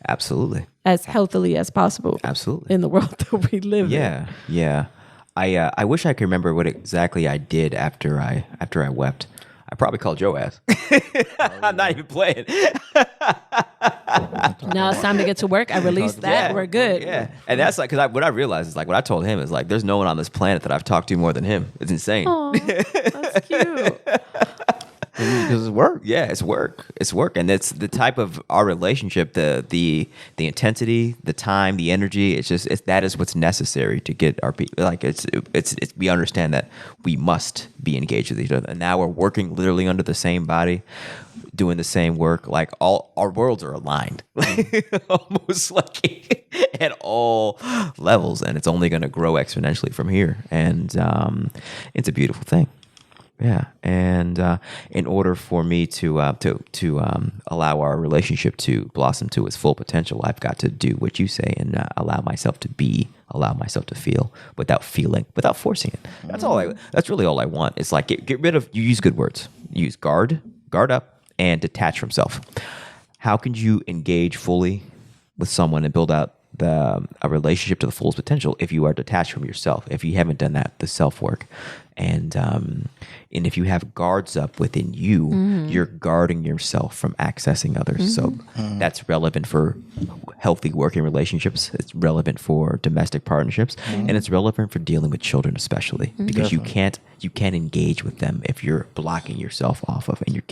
Absolutely. As healthily as possible. Absolutely. In the world that we live in. Yeah. I wish I could remember what exactly I did after I wept. I probably called Joe ass. I'm not even playing. Now it's time to get to work. I released that. We're good. Yeah. And that's like, because what I realized is like, what I told him is like, there's no one on this planet that I've talked to more than him. It's insane. Aw, that's cute. Because it's work. Yeah, it's work. It's work, and it's the type of our relationship, the intensity, the time, the energy. That is what's necessary to get our people. Like it's we understand that we must be engaged with each other, and now we're working literally under the same body, doing the same work. Like all our worlds are aligned, almost like at all levels, and it's only going to grow exponentially from here. And it's a beautiful thing. Yeah, and in order for me to allow our relationship to blossom to its full potential, I've got to do what you say and allow myself to feel without forcing it. That's really all I want. It's like get rid of. You use good words. Use guard up, and detach from self. How can you engage fully with someone and build out a relationship to the fullest potential if you are detached from yourself? If you haven't done the self work, and if you have guards up within you, you're guarding yourself from accessing others. So that's relevant for healthy working relationships. It's relevant for domestic partnerships, and it's relevant for dealing with children, especially because you can't engage with them if you're blocking yourself off of, and you're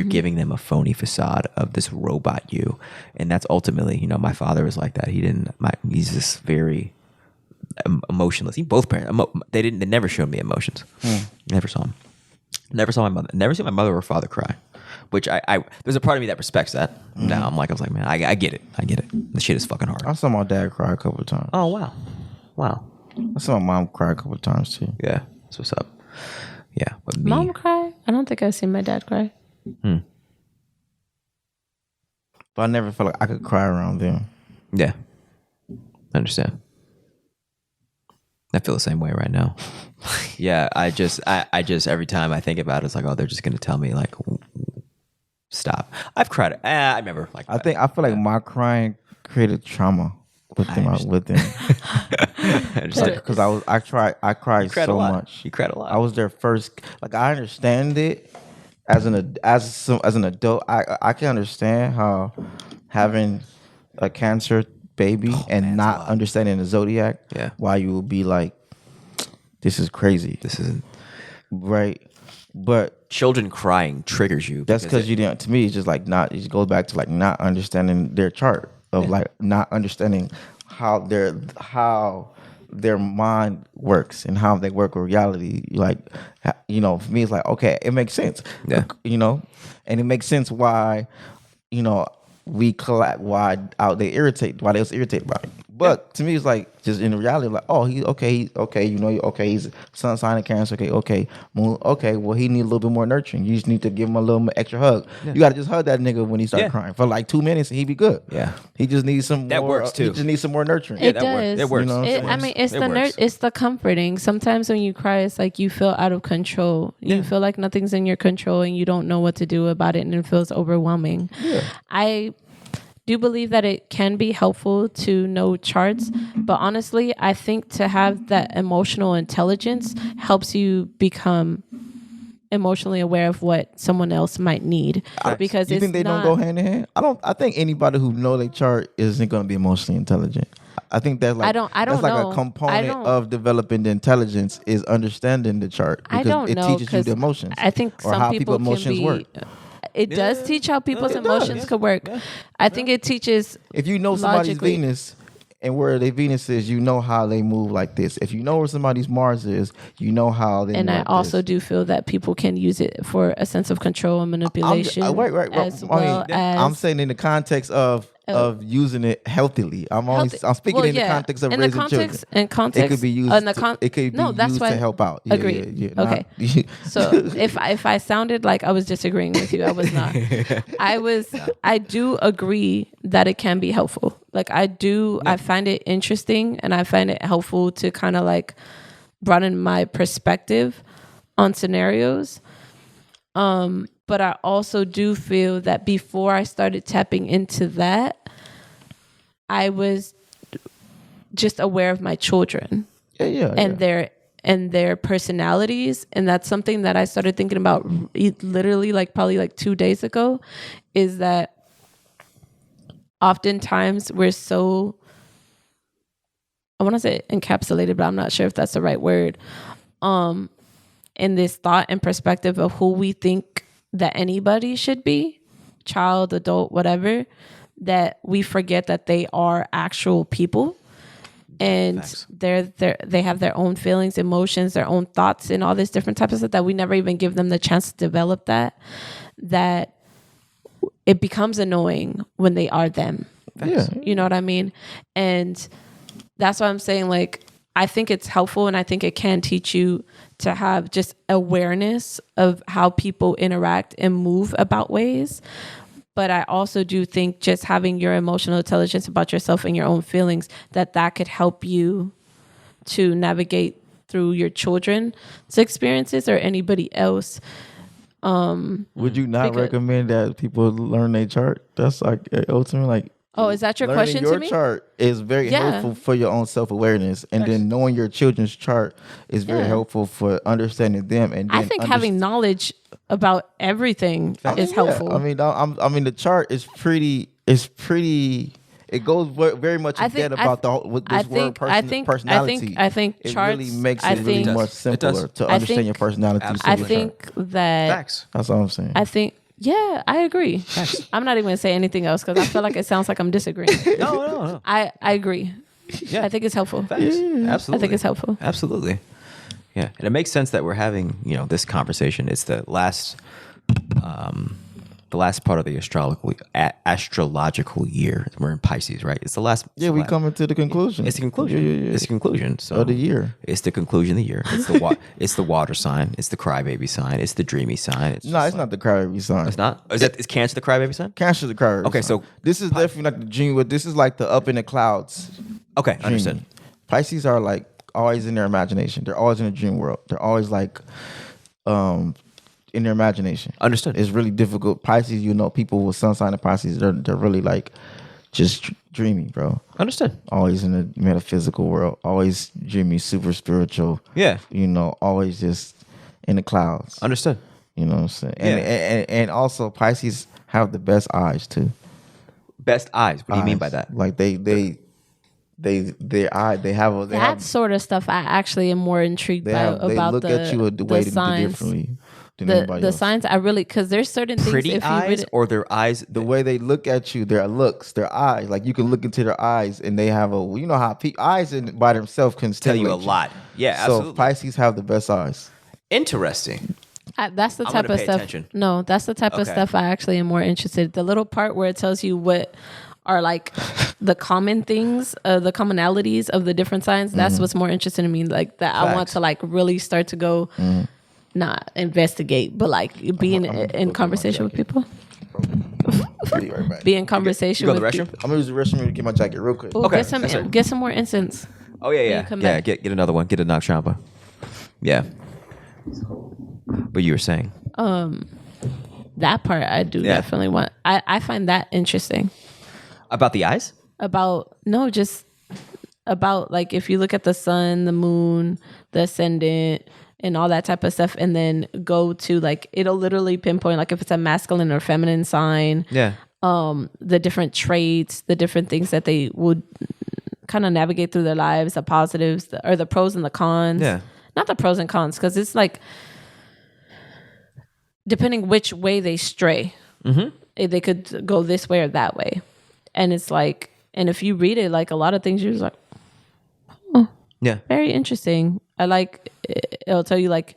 giving them a phony facade of this robot you. And that's ultimately, my father was like that. He's just very emotionless. Both parents, they never showed me emotions. Never saw them. Never saw my mother. Never seen my mother or father cry. which I there's a part of me that respects that. Now I was like, man, I get it. The shit is fucking hard. I saw my dad cry a couple of times. Oh wow. I saw my mom cry a couple of times too. Yeah, that's what's up. Yeah, but me, Mom cry? I don't think I've seen my dad cry. But I never felt like I could cry around them. yeah, I understand. I feel the same way right now. Yeah, I just every time I think about it, it's like, oh, they're just gonna tell me like, stop. I've cried. I remember like I feel like my crying created trauma with them. Because I cried so much. You cried a lot. I was their first. Like I understand it as an adult. I can understand how having a Cancer baby and not understanding the zodiac. Yeah. Why you would be like, this is crazy. This isn't Right. But children crying triggers you. that's because you didn't. To me, it's just like not. It just goes back to like not understanding their chart of like not understanding how their mind works and how they work with reality. Like, for me, it's like, okay, it makes sense. Yeah. And it makes sense why, we collapse. Why they was irritated by it. But to me, it's like just in reality, like, oh, he's okay, he's sun sign of Cancer, okay, moon, okay. Well, he need a little bit more nurturing. You just need to give him a little extra hug. Yeah. You gotta just hug that nigga when he starts crying for like 2 minutes, and he be good. Yeah, he just needs some. That more, works too. He just needs some more nurturing. It does. It works. It's the comforting. Sometimes when you cry, it's like you feel out of control. You feel like nothing's in your control, and you don't know what to do about it, and it feels overwhelming. Yeah. I do believe that it can be helpful to know charts, but honestly, I think to have that emotional intelligence helps you become emotionally aware of what someone else might need. Because you think they don't go hand in hand? I think anybody who know their chart isn't going to be emotionally intelligent. I think that's like that's like know. a component of developing the intelligence is understanding the chart because it teaches you the emotions. I think or some how people emotions can be, work. It does teach how people's emotions could work. Yeah. I think it teaches. If you know somebody's logically. Venus and where their Venus is, you know how they move like this. If you know where somebody's Mars is, you know how they. And move I like also this. do feel that people can use it for a sense of control and manipulation. I'm saying in the context of using it healthily. I'm speaking in the context of raising children. In context, it could be used. It could be used to help out. Agree. Okay. So if I sounded like I was disagreeing with you, I was not. I do agree that it can be helpful. Like I do. I find it interesting and I find it helpful to kind of like broaden my perspective on scenarios. But I also do feel that before I started tapping into that, I was just aware of my children and their personalities. And that's something that I started thinking about literally probably 2 days ago, is that oftentimes we're so, I want to say encapsulated, but I'm not sure if that's the right word, in this thought and perspective of who we think that anybody should be, child, adult, whatever, that we forget that they are actual people and they have their own feelings, emotions, their own thoughts, and all this different types of stuff that we never even give them the chance to develop that it becomes annoying when they are them. Yeah. You know what I mean? And that's why I'm saying, I think it's helpful and I think it can teach you to have just awareness of how people interact and move about ways. But I also do think just having your emotional intelligence about yourself and your own feelings, that could help you to navigate through your children's experiences or anybody else. Would you not recommend that people learn their chart? That's ultimately Oh, is that your question to me? Your chart is very helpful for your own self-awareness. And then knowing your children's chart is very helpful for understanding them. And then I think having knowledge about everything is helpful. I mean, the chart is pretty, it goes very much in depth about personality. I think it charts really makes it really more simpler to understand your personality. I think that... Facts. That's all I'm saying. Yeah, I agree. I'm not even going to say anything else because I feel like it sounds like I'm disagreeing. No. I agree. Yeah. I think it's helpful. Facts. Yeah. Absolutely. I think it's helpful. Absolutely. Yeah. And it makes sense that we're having, this conversation. It's the last the last part of the astrological year. We're in Pisces, right? It's the last. Yeah, we coming to the conclusion. It's the conclusion. Yeah. It's the conclusion. So Of the year. It's the conclusion of the year. It's the water sign. It's the crybaby sign. It's the dreamy sign. It's not the crybaby sign. It's not. Is Cancer the crybaby sign? Cancer the crybaby. Okay, sign. so this is definitely like the dream. This is like the up in the clouds. Okay, dream. understood. Pisces are like always in their imagination. They're always in a dream world. They're always like, in their imagination. Understood. It's really difficult. Pisces, people with sun sign of Pisces, they're really like just dreamy, bro. Understood. Always in the metaphysical world. Always dreamy, super spiritual. Yeah. Always just in the clouds. Understood. You know what I'm saying? Yeah. And also Pisces have the best eyes too. Best eyes. What do you mean by that? Like they have That sort of stuff I actually am more intrigued by about they look the at you a way signs. differently than The anybody else. signs I really, because there's certain things. Pretty if you eyes read, or their eyes? The way they look at you, their looks, their eyes. Like you can look into their eyes, and they have how eyes by themselves can tell you a stimulate lot. Yeah, So absolutely. Pisces have the best eyes. Interesting. that's the I'm type gonna of pay stuff. attention. No, that's the type of Okay. stuff I actually am more interested. The little part where it tells you what are like the common things, the commonalities of the different signs. That's what's more interesting to me. Like that, I want Facts. to like really start to go, not investigate, but like be in conversation with people. Be right back. Be in conversation You go to with the restroom? people. I'm gonna use the restroom to get my jacket real quick. Ooh, Okay, get some that's right. get some more incense. Oh yeah. come Yeah, back. get another one. Get a Nakshamba. Yeah. But you were saying. That part I do Yeah. definitely want. I find that interesting. About the eyes? Just about like if you look at the sun, the moon, the ascendant, and all that type of stuff, and then go to like it'll literally pinpoint like if it's a masculine or feminine sign, Yeah. the different traits, the different things that they would kind of navigate through their lives, the positives or the pros and the cons. Yeah. Not the pros and cons, because it's like depending which way they stray, they could go this way or that way, and it's like. And if you read it, like a lot of things, you're just like, Yeah. very interesting. I like, it'll tell you like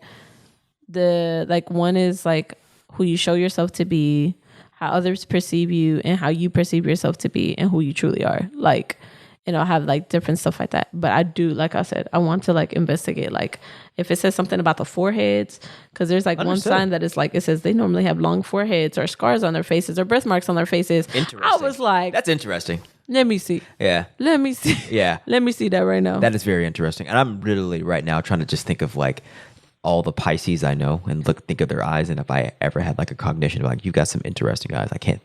one is like who you show yourself to be, how others perceive you, and how you perceive yourself to be, and who you truly are. Like, and I'll have like different stuff like that. But I do, like I said, I want to like investigate, like if it says something about the foreheads, because there's like Understood. one sign that is like, it says they normally have long foreheads or scars on their faces or birthmarks on their faces. Interesting. I was like, That's interesting. let me see. Yeah. Let me see. Yeah. Let me see that right now. That is very interesting. And I'm literally right now trying to just think of like all the Pisces I know and think of their eyes. And if I ever had like a cognition of like, you got some interesting eyes. Can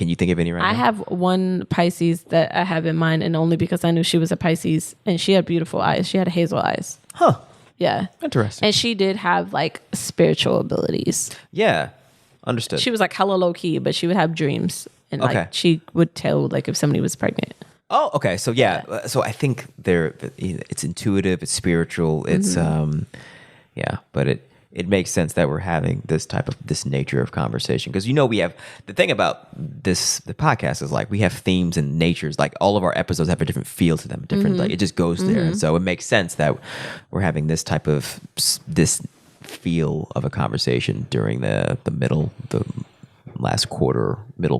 you think of any right now? I have one Pisces that I have in mind, and only because I knew she was a Pisces, and she had beautiful eyes. She had hazel eyes. Huh. Yeah. Interesting. And she did have like spiritual abilities. Yeah. Understood. She was like hella low key, but she would have dreams. And Okay. like she would tell like if somebody was pregnant. Oh, okay. So yeah. So I think it's intuitive, it's spiritual, it's but it makes sense that we're having this nature of conversation because we have the thing about the podcast is like we have themes and natures, like all of our episodes have a different feel to them, different like it just goes there, and so it makes sense that we're having this type of this feel of a conversation during the middle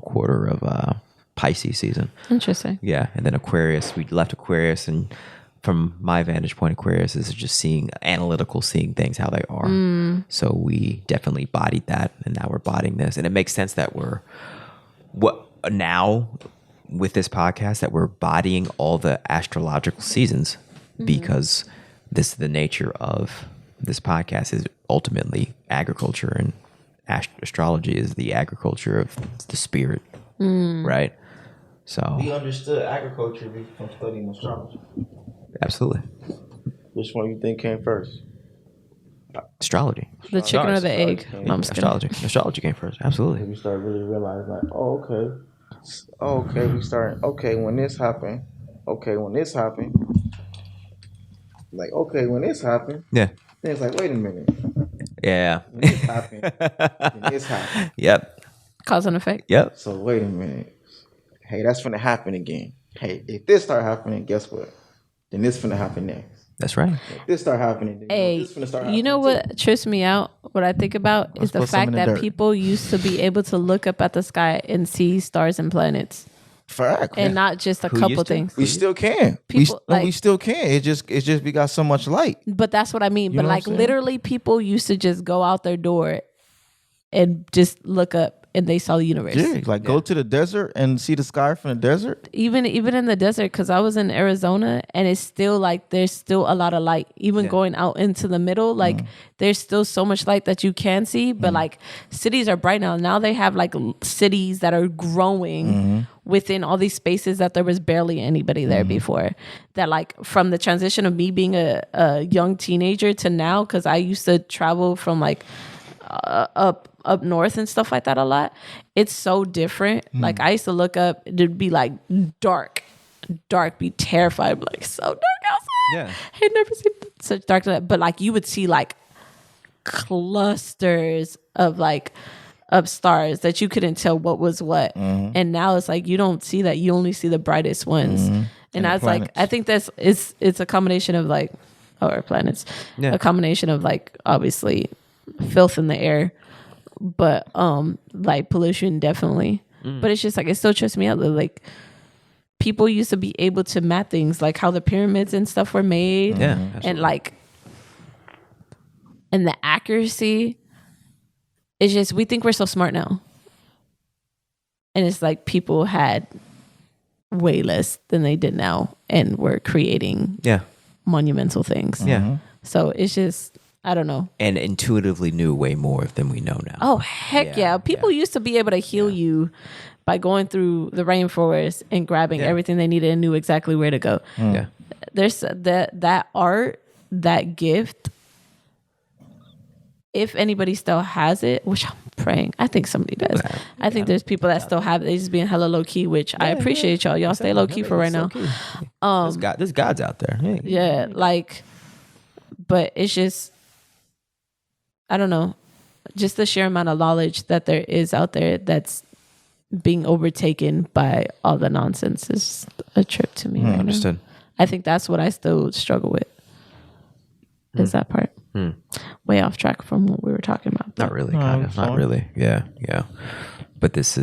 quarter of Pisces season. Interesting. Yeah, and then Aquarius, we left Aquarius, and from my vantage point, Aquarius is just seeing things how they are. So we definitely bodied that, and now we're bodying this, and it makes sense that now with this podcast that we're bodying all the astrological seasons because the nature of this podcast is ultimately agriculture, and astrology is the agriculture of the spirit, right? So We understood agriculture from studying astrology. absolutely. Which one you think came first? Astrology. The chicken or the egg? Astrology. No, I'm just kidding. Astrology came first. Absolutely. We start really realizing like, when this happened, when this happened, Yeah. then it's like, wait a minute, Yeah. when this happened, then this happened. Yep. Cause and effect. Yep. So wait a minute, hey, that's finna happen again. Hey, if this start happening, guess what? Then this finna happen next. That's right. This start happening. Hey, This finna start you know happening, what trips me out? What I think about is the put some fact in the that dirt. people used to be able to look up at the sky and see stars and planets, Fact. and not just a Who couple used to? things. We still can. People, we like- still can. It's just we got so much light. But that's what I mean. But know what I'm like saying? literally, people used to just go out their door and just look up, and they saw the universe. Yeah, like go to the desert and see the sky from the desert. Even in the desert, because I was in Arizona, and it's still like there's still a lot of light. Even going out into the middle, like there's still so much light that you can see. But like cities are bright now. Now they have like cities that are growing within all these spaces that there was barely anybody there before. That like from the transition of me being a young teenager to now, because I used to travel from like up north and stuff like that a lot. It's so different. Like I used to look up, it'd be like dark, be terrified, like so dark outside. Yeah. I'd never seen such dark, but like you would see like clusters of stars that you couldn't tell what was what. And now it's like you don't see that. You only see the brightest ones. And I was like, I think it's a combination of like, or planets, a combination of like obviously filth in the air, but like pollution definitely. But it's just like it still trips me out that like people used to be able to map things, like how the pyramids and stuff were made, and like and the accuracy. It's just we think we're so smart now, and it's like people had way less than they did now, and were creating monumental things. So it's just, I don't know. And intuitively knew way more than we know now. Oh, heck yeah. People used to be able to heal you by going through the rainforest and grabbing everything they needed and knew exactly where to go. Yeah. There's that art, that gift, if anybody still has it, which I'm praying, I think somebody does. I think there's people that still have it. They just being hella low key, which I appreciate y'all. Y'all stay low key for right now. There's gods out there. Yeah, like, but it's just, I don't know, just the sheer amount of knowledge that there is out there that's being overtaken by all the nonsense is a trip to me. Right Understood. now. I think that's what I still struggle with. Is that part? Way off track from what we were talking about. Not really, kind of. Not really. Yeah. But this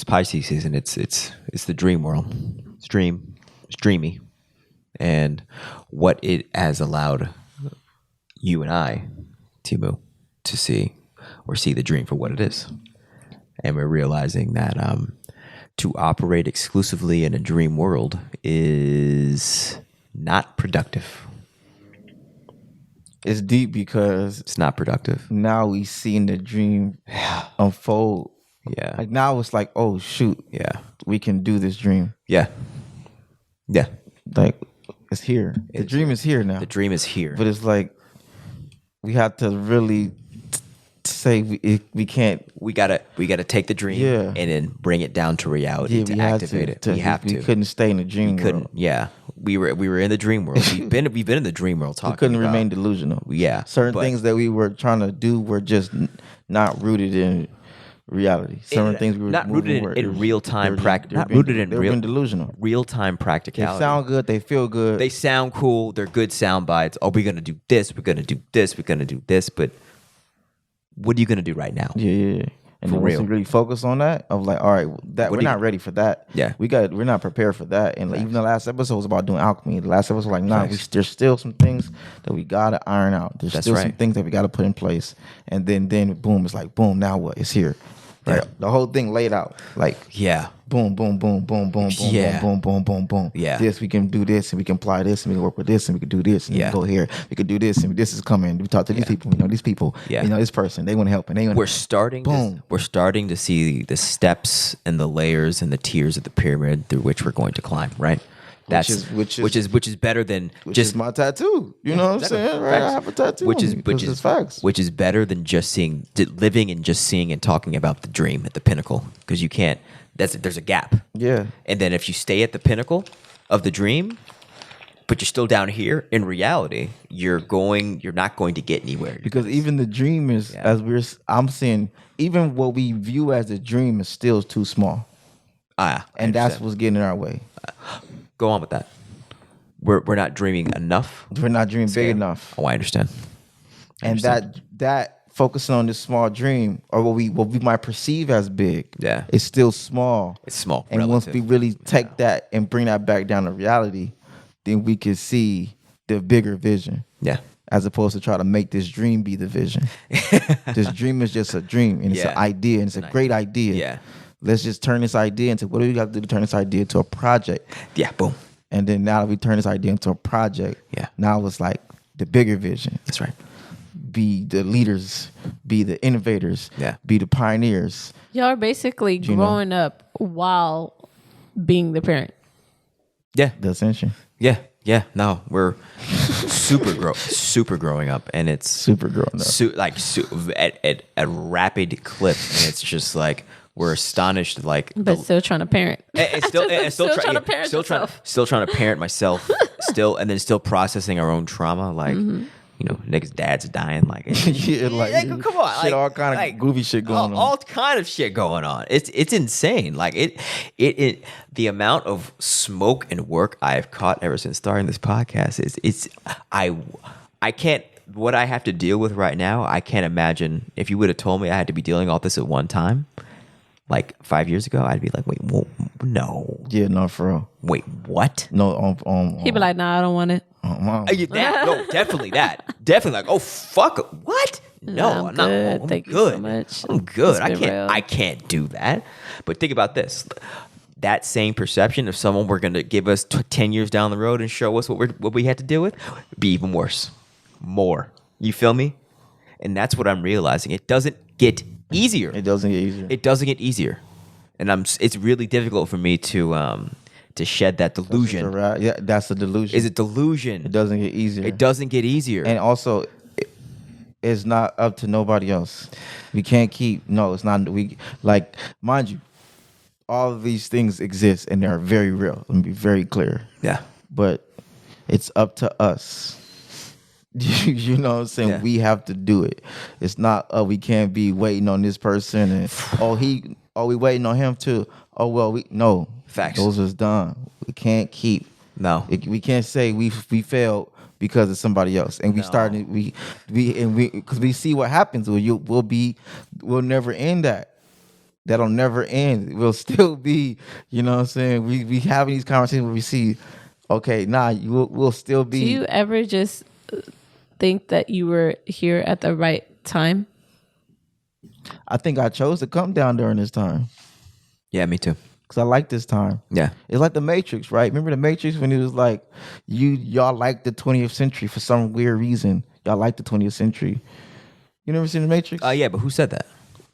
Pisces season. It's the dream world. It's dreamy, and what it has allowed you and I, Temu, to see the dream for what it is, and we're realizing that to operate exclusively in a dream world is not productive. It's deep because It's not productive. now we seen the dream unfold. Yeah. Like now it's like, oh shoot, Yeah. we can do this dream. Yeah. Like it's here. The dream is here now. The dream is here. But it's like we have to really say we can't. We gotta take the dream Yeah. and then bring it down to reality Yeah, to we had activate it. We have to. We couldn't stay in the dream Couldn't. world. Yeah. We were in the dream world. We've been in the dream world talking. We couldn't about, remain delusional. Yeah, certain but- things that we were trying to do were just not rooted in reality. Certain things we were not moving rooted were- in real time practice. they were Not being- rooted in they were being delusional. real time They practicality. sound good. They feel good. They sound cool. They're good sound bites. Oh, we're gonna do this. We're gonna do this. We're gonna do this. But what are you gonna do right now? Yeah. And For then once real. we really focus on that, of like, all right, that What we're do you- not ready for that. Yeah. we're not prepared for that. And like, even the last episode was about doing alchemy. The last episode was like, nah, there's still some things that we gotta iron out. There's That's still some right. things that we gotta put in place. And then boom, it's like boom, now what? It's here. Right. Yeah. The whole thing laid out. Like Yeah. boom, boom, boom, boom, boom, boom, Yeah. boom, boom, boom, boom, boom. Yeah. This we can do this, and we can apply this, and we can work with this, and we can do this, and we Yeah. can go here. We can do this, and this is coming. We talk to these people. These people. Yeah. This person. They want to help, and they want. We're starting. Boom. We're starting to see the steps and the layers and the tiers of the pyramid through which we're going to climb. Right. That's which is better than Which just is my tattoo. You know what I'm Exactly. saying? Right? I Facts. have a tattoo. which on is me which because is it's facts. which is better than just living and just seeing and talking about the dream at the pinnacle, because you can't. There's a gap. Yeah. And then if you stay at the pinnacle of the dream, but you're still down here in reality, you're not going to get anywhere. Because even the dream is, I'm seeing, even what we view as a dream is still too small, I and that's understand. what's getting in our way. Go on with that. we're not dreaming enough. We're not dreaming big Scale. enough. Oh, I understand. And that focusing on this small dream, or what we might perceive as big, Yeah. it's still small. It's small. And once we relative. really take that and bring that back down to reality, then we can see the bigger vision. Yeah. As opposed to try to make this dream be the vision. This dream is just a dream, and it's an idea, and it's a great idea. Yeah. Let's just turn this idea into, what do we got to do to turn this idea into a project? Yeah. Boom. And then now that we turn this idea into a project, now it's like the bigger vision. That's right. Be the leaders, be the innovators, Yeah. be the pioneers. Y'all are basically growing up while being the parent. The ascension. Yeah. Yeah. No, we're super growing up, and it's Super growing up. At a rapid clip, and it's just like we're astonished, like But still trying to parent. still trying to parent yourself. still trying to parent myself, and then still processing our own trauma, like. You know, niggas' dads dying, like, Yeah, like, come on, shit, like, all kind of goofy shit going on. all kind of shit going on. It's insane. Like it the amount of smoke and work I have caught ever since starting this podcast is I can't. What I have to deal with right now, I can't imagine. If you would have told me I had to be dealing all this at one time, like 5 years ago, I'd be like, wait, no. Yeah, no, for real. Wait, what? No, He'd be like, nah, I don't want it. Mom. No, definitely that. Definitely like, oh fuck, what? No, I'm good. I'm Thank you good. so much. I'm good. It's been real. I can't do that. But think about this. That same perception, if someone were going to give us 10 years down the road and show us what we had to deal with, would be even worse. More. You feel me? And that's what I'm realizing. It doesn't get easier. It doesn't get easier. It doesn't get easier. And it's really difficult for me to shed that delusion. Yeah, that's a delusion. Is it delusion? It doesn't get easier. It doesn't get easier. And also, it's not up to nobody else. We can't keep. No, it's not. We like, mind you, all of these things exist and they're very real. Let me be very clear. Yeah. But it's up to us. You know what I'm saying? Yeah. We have to do it. It's not. We can't be waiting on this person and we waiting on him too. Oh well, no. Facts. Those is done. We can't keep. No. We can't say we failed because of somebody else, and because we see what happens. We'll never end that. That'll never end. We'll still be. You know what I'm saying? We having these conversations where we see, okay, we'll still be. Do you ever just think that you were here at the right time? I think I chose to come down during this time Yeah, me too. because I like this time. Yeah. It's like the Matrix, right? Remember the Matrix when it was like, y'all like the 20th century for some weird reason. Y'all like the 20th century. You never seen the Matrix? Yeah, but who said that?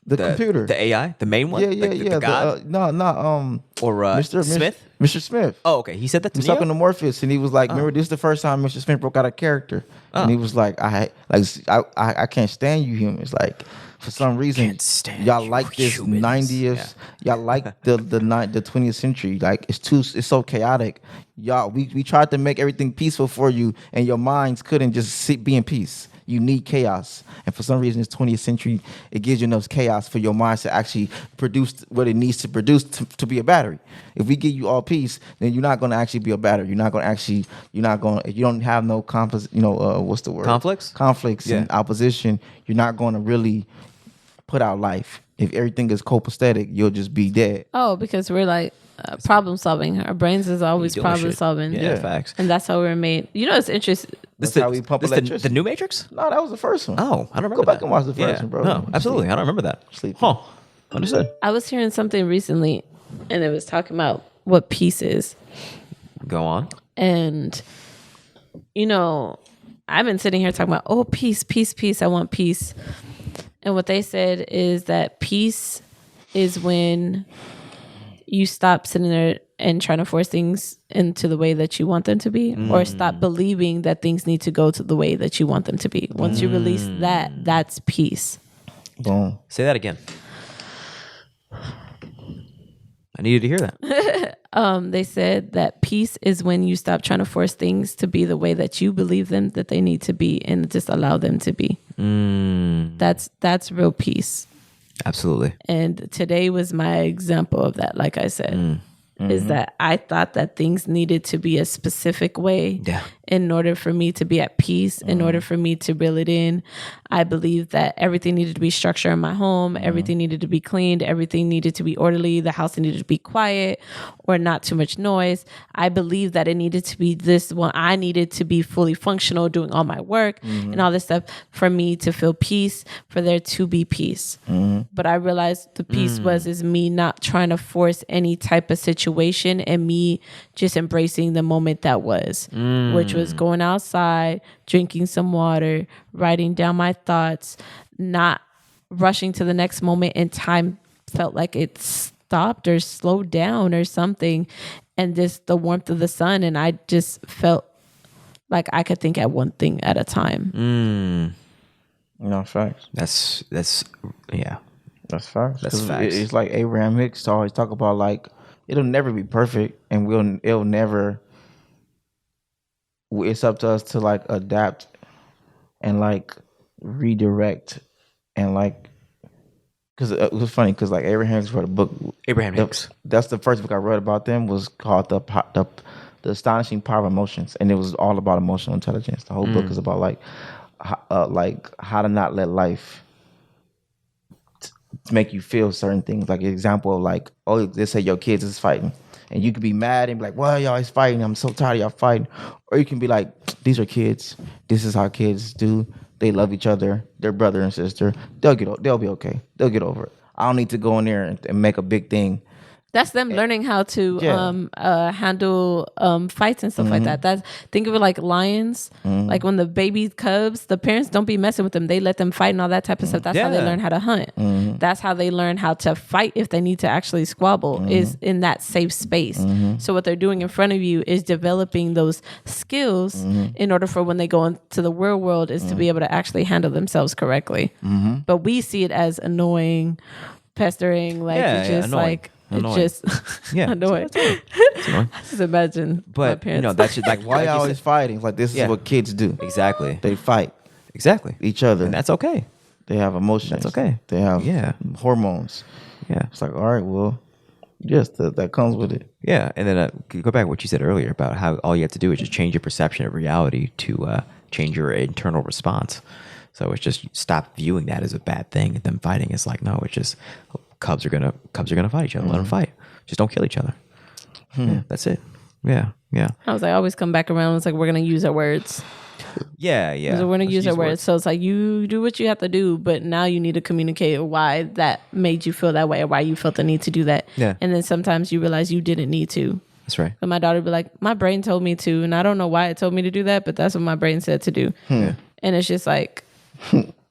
The computer. The AI? The main one? Yeah. The God? Or Mr. Smith? Mr. Smith. Oh, okay. He said that to He was talking Neo? to Morpheus, and he was like, "Remember, this is the first time Mr. Smith broke out of character." And he was like, "I can't stand you humans. Like, for some reason, Can't stand y'all you like this humans." 90th. Y'all like the 20th century. Like, it's so chaotic. Y'all, we tried to make everything peaceful for you, and your minds couldn't just be in peace. You need chaos. And for some reason, this 20th century, it gives you enough chaos for your minds to actually produce what it needs to produce to be a battery. If we give you all peace, then you're not going to actually be a battery. If you don't have no what's the word? Conflicts? Conflicts and opposition, you're not going to really put out life. If everything is copacetic, you'll just be dead. Oh, because we're like problem solving. Our brains is always Doing problem shit. solving. Yeah, facts. And that's how we're made. You know, it's interesting. That's how we pump electricity. The new Matrix? No, that was the first one. Oh, I don't remember Go back that. and watch the first one, bro. No, absolutely. I don't remember that. Sleep. Huh. Understood. I was hearing something recently, and it was talking about what peace is. Go on. And, you know, I've been sitting here talking about, oh, peace, peace, peace. I want peace. And what they said is that peace is when you stop sitting there and trying to force things into the way that you want them to be, or stop believing that things need to go to the way that you want them to be. Once you release that, that's peace. Boom. Say that again. I needed to hear that. They said that peace is when you stop trying to force things to be the way that you believe them that they need to be, and just allow them to be. That's real peace. Absolutely. And today was my example of that, like I said. is that I thought that things needed to be a specific way in order for me to be at peace, in order for me to reel it in. I believed that everything needed to be structured in my home, everything needed to be cleaned, everything needed to be orderly, the house needed to be quiet or not too much noise. I believed that it needed to be this one. I needed to be fully functional, doing all my work and all this stuff for me to feel peace, for there to be peace. But I realized the peace is me not trying to force any type of situation and me just embracing the moment that was, which was going outside, drinking some water, writing down my thoughts, not rushing to the next moment, and time felt like it stopped or slowed down or something, and just the warmth of the sun, and I just felt like I could think at one thing at a time. No, facts. That's yeah. That's facts. That's facts. It's like Abraham Hicks always talk about, like, it'll never be perfect, and it'll never. It's up to us to like adapt and like redirect and like, because it was funny because like Abraham Hicks wrote a book. Abraham Hicks. That's the first book I read about them, was called the Astonishing Power of Emotions, and it was all about emotional intelligence. The whole book is about like how to not let life to make you feel certain things. Like an example of like, oh, let's say your kids is fighting, and you could be mad and be like, "Why are y'all always fighting? I'm so tired of y'all fighting." Or you can be like, "These are kids. This is how kids do. They love each other. They're brother and sister. They'll be okay. They'll get over it. I don't need to go in there and make a big thing." That's them learning how to handle fights and stuff like that. Think of it like lions. Like when the baby cubs, the parents don't be messing with them. They let them fight and all that type of stuff. That's how they learn how to hunt. That's how they learn how to fight if they need to actually squabble, is in that safe space. So what they're doing in front of you is developing those skills in order for when they go into the real world is to be able to actually handle themselves correcly. But we see it as annoying, pestering, like it's just like... Annoying. It's just annoying. Just imagine. But that's just like, why y'all always fighting? Like, this is what kids do. Exactly. They fight Exactly. each other. And that's okay. They have emotions. That's okay. They have hormones. Yeah. It's like, all right, well, yes, that comes with it. Yeah. And then go back to what you said earlier about how all you have to do is just change your perception of reality to change your internal response. So it's just stop viewing that as a bad thing. Them fighting is like, no, it's just cubs are gonna fight each other. Let them fight. Just don't kill each other. Yeah, that's it. Yeah. I was like, I always come back around. It's like, we're gonna use our words. Yeah. So we're gonna use our words. So it's like, you do what you have to do, but now you need to communicate why that made you feel that way or why you felt the need to do that. Yeah. And then sometimes you realize you didn't need to. That's right. And my daughter would be like, my brain told me to, and I don't know why it told me to do that, but that's what my brain said to do. And it's just like,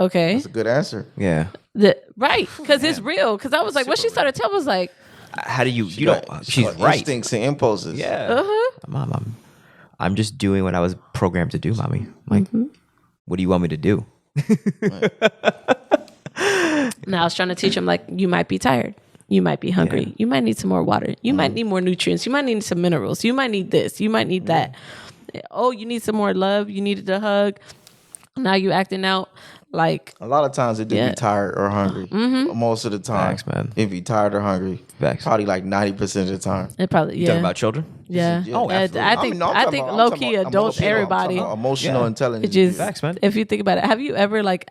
okay. That's a good answer. Yeah. Right, because it's real. Because I was like, what she started telling me was like, how do you don't? She's right. Instincts and impulses. Yeah. Mom, I'm just doing what I was programmed to do, mommy. Like, what do you want me to do? Now I was trying to teach him, like, you might be tired. You might be hungry. Yeah. You might need some more water. You might need more nutrients. You might need some minerals. You might need this. You might need that. Oh, you need some more love. You needed a hug. Now you acting out like... A lot of times it do be tired or hungry. Most of the time. Facts, man. It be tired or hungry. Facts. Probably like 90% of the time. It probably, You talking about children? Yeah. Oh, absolutely. I think low key adults, everybody. Emotional intelligence. It just, Facts, man. if you think about it, have you ever like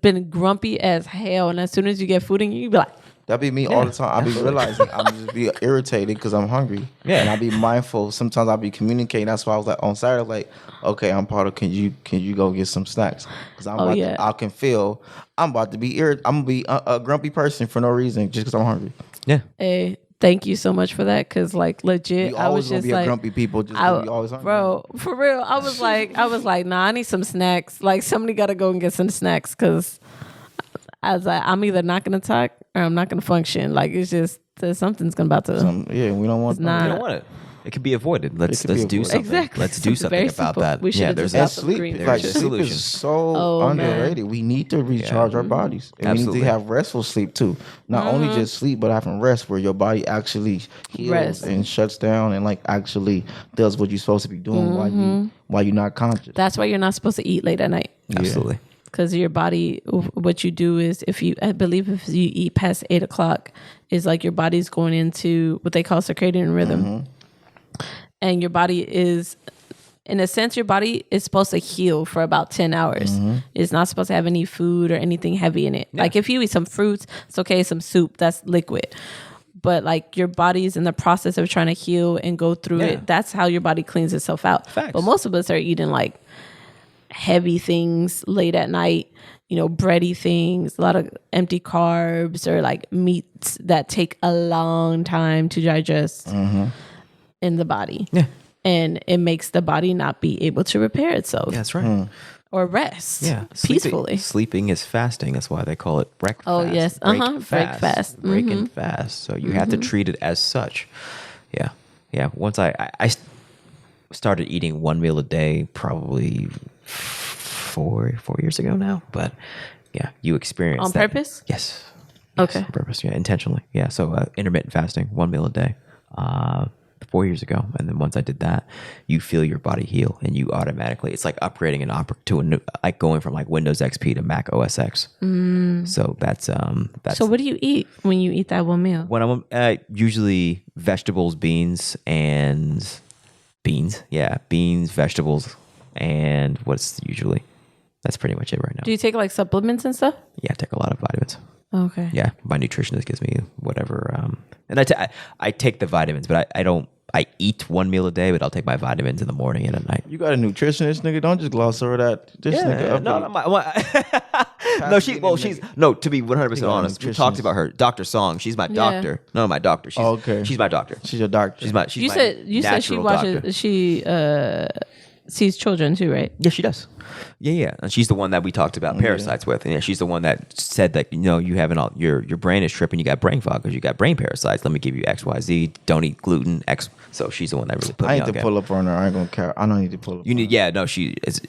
been grumpy as hell, and as soon as you get food in you, you be like, that be me all the time. I be realizing I'm just be irritated because I'm hungry. Yeah. And I be mindful. Sometimes I be communicating. That's why I was like on Saturday, like, okay, I'm part of. Can you go get some snacks? Because I can feel I'm about to be I'm gonna be a grumpy person for no reason just because I'm hungry. Yeah. hey, thank you so much for that, because like legit, We I was always gonna just be like, a grumpy people just because we always hungry. bro, for real. I was like, nah, I need some snacks. Like somebody got to go and get some snacks, because I was like, I'm either not gonna talk or I'm not gonna function. Like it's just something's about to. We don't want not. You don't want it. It can be avoided. Let's do avoided. something. Exactly. Let's do something Very about simple. that. We should've there's just a got some green Like there's a sleep solution. is so underrated. We need to recharge our bodies. And Absolutely. we need to have restful sleep too. Not only just sleep, but having rest where your body actually heals Rest. and shuts down and like actually does what you're supposed to be doing while you're not conscious. That's why you're not supposed to eat late at night. Absolutely. because your body, what you do is I believe if you eat past 8 o'clock, is like your body's going into what they call circadian rhythm, and your body is, in a sense, your body is supposed to heal for about 10 hours. It's not supposed to have any food or anything heavy in it. Yeah. Like if you eat some fruits, it's okay. Some soup, that's liquid. But like your body's in the process of trying to heal and go through it. That's how your body cleans itself out. Facts. But most of us are eating like heavy things late at night, bready things, a lot of empty carbs or like meats that take a long time to digest in the body. Yeah. And it makes the body not be able to repair itself. Yeah, that's right. Or rest Sleeping, peacefully. sleeping is fasting. That's why they call it breakfast. Oh, yes. Break fast. Break and fast. So you have to treat it as such. Yeah. Yeah. Once I started eating one meal a day probably 4 years ago now. But yeah, you experience on that. Purpose? Yes. Okay. On purpose. Yeah, intentionally. Yeah. So intermittent fasting, 1 meal a day. 4 years ago, and then once I did that, you feel your body heal, and you automatically, it's like upgrading to a new, like going from like Windows XP to Mac OS X. So that's. So what do you eat when you eat that one meal? When I'm usually vegetables, beans, vegetables, and what's usually, that's pretty much it right now. Do you take like supplements and stuff? Yeah, I take a lot of vitamins. Okay. Yeah, my nutritionist gives me whatever, and I take the vitamins, but I don't. I eat 1 meal a day, but I'll take my vitamins in the morning and at night. You got a nutritionist, nigga? Don't just gloss over that. This nigga. To be 100% honest, we talked about her, Dr. Song. She's my doctor. No, my doctor. She's my doctor. She's your doctor. You said she watches. Doctor. She sees children too, right? Yeah, she does. Yeah. And she's the one that we talked about parasites with. And yeah, she's the one that said that, you have your brain is tripping. You got brain fog because you got brain parasites. Let me give you XYZ. Don't eat gluten. X. So she's the one that really put me on. I need to pull up on her. I ain't gonna care. I don't need to pull up. You need. Yeah. No. She is.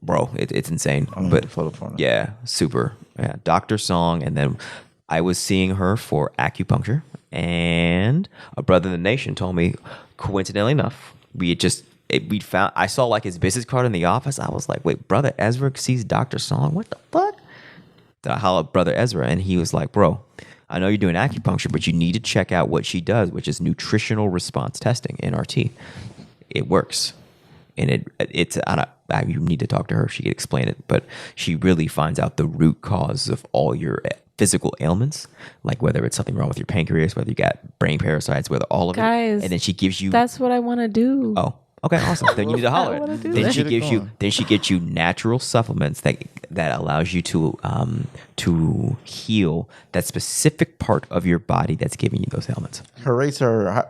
Bro. It's insane. I need to pull up on her. Yeah. Super. Yeah. Dr. Song. And then I was seeing her for acupuncture, and a brother in the nation told me, coincidentally enough, I saw like his business card in the office. I was like, wait, Brother Ezra sees Dr. Song? What the fuck? Then I hollered at Brother Ezra, and he was like, bro, I know you're doing acupuncture, but you need to check out what she does, which is nutritional response testing, NRT. It works. And you need to talk to her. She could explain it, but she really finds out the root cause of all your physical ailments, like whether it's something wrong with your pancreas, whether you got brain parasites, whether all of it. And then she gives you. That's what I want to do. Oh. Okay, awesome. Then you need to holler. Then she gets you natural supplements that allows you to heal that specific part of your body that's giving you those ailments. Her rates are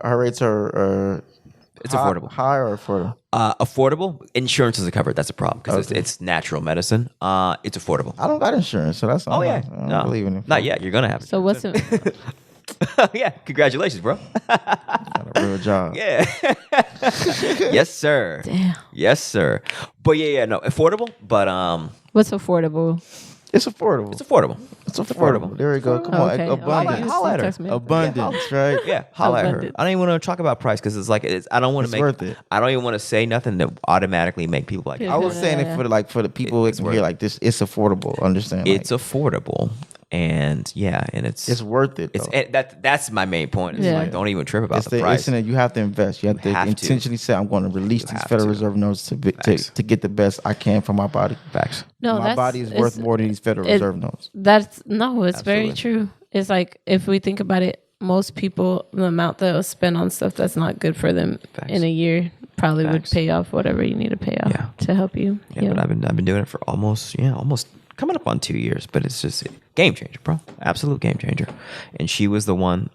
it's affordable. High or affordable? Affordable. Insurance isn't covered. That's a problem because it's natural medicine. It's affordable. I don't got insurance, so that's all. I don't believe in it. Not yet. You're gonna have it. So what's it? Yeah, congratulations, bro. Got a real job. Yeah. Yes, sir. Damn. Yes, sir. But no, affordable. But what's affordable? It's affordable. It's affordable. It's affordable. There we go. Come on, abundance. Holla at her. Abundance, right? Yeah, holla at her. I don't even want to talk about price because I don't want to make. Worth it. I don't even want to say nothing that automatically make people like. I was saying it for the people who hear like this. It's affordable. Understand? It's affordable. And it's worth it. That's my main point. It's like, don't even trip about the price. You have to invest. You have to intentionally say, I'm going to release these Federal Reserve notes to get the best I can for my body. Facts. No, my body is worth more than these Federal Reserve notes. It's very true. It's like if we think about it, most people, the amount they'll spend on stuff that's not good for them in a year probably would pay off whatever you need to pay off to help you. Yeah, but I've been doing it for almost coming up on 2 years, but it's just game changer, bro. Absolute game changer. And she was the one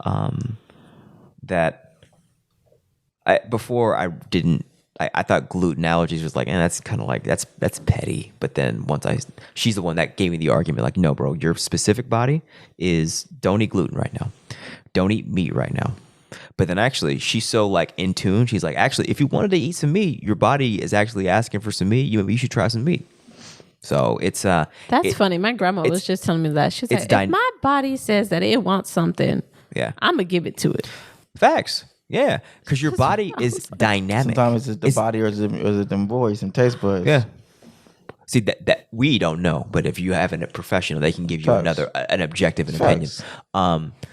that I thought gluten allergies was like, and that's kind of like that's petty. But then she's the one that gave me the argument, like, no, bro, your specific body is don't eat gluten right now, don't eat meat right now. But then actually, she's so like in tune. She's like, actually, if you wanted to eat some meat, your body is actually asking for some meat. You should try some meat. So it's that's funny. My grandma was just telling me that. She's like, if my body says that it wants something, I'm gonna give it to it. Facts. Yeah, because your body is dynamic. Sometimes it's the body or is it them boys, some taste buds. Yeah. See that we don't know, but if you have a professional, they can give you Facts. an objective opinion. Facts.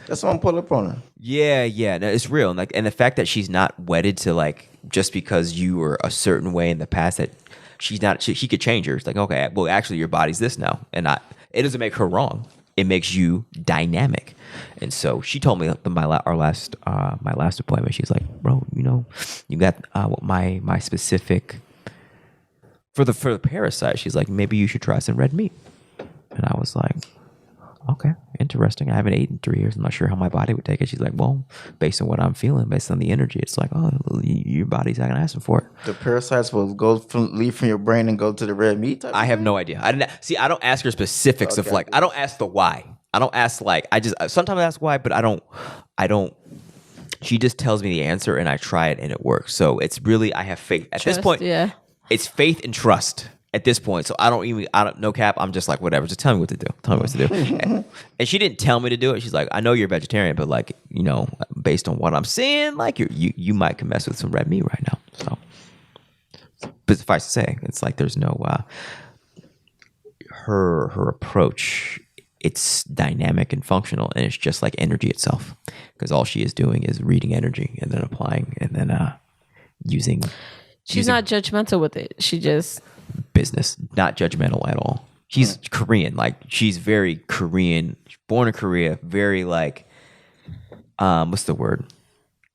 That's why I'm pulling up on her. Yeah, no, it's real. And the fact that she's not wedded to like just because you were a certain way in the past, that she's not. She could change her. It's like, okay, well, actually, your body's this now, and it doesn't make her wrong. It makes you dynamic. And so she told me my last appointment. She's like, bro, you got my specific for the parasite. She's like, maybe you should try some red meat. And I was like, okay, interesting. I haven't eaten in 3 years. I'm not sure how my body would take it. She's like, well, based on what I'm feeling, based on the energy, it's like, oh, your body's not gonna ask for it. The parasites will leave from your brain and go to the red meat. I have no idea. I don't ask her specifics of like. I don't ask the why. I don't ask like. I just sometimes ask why, but I don't. She just tells me the answer, and I try it, and it works. So it's really, I have faith at this point. Yeah, it's faith and trust at this point. So I don't no cap. I'm just like, whatever. Just tell me what to do. Tell me what to do. And she didn't tell me to do it. She's like, I know you're a vegetarian, but like, based on what I'm seeing, like you might can mess with some red meat right now. So, but suffice to say, it's like there's no her approach. It's dynamic and functional, and it's just like energy itself. Because all she is doing is reading energy and then applying and then using. She's not judgmental with it. She just business, not judgmental at all. She's Korean, like she's very Korean, born in Korea, very like, what's the word?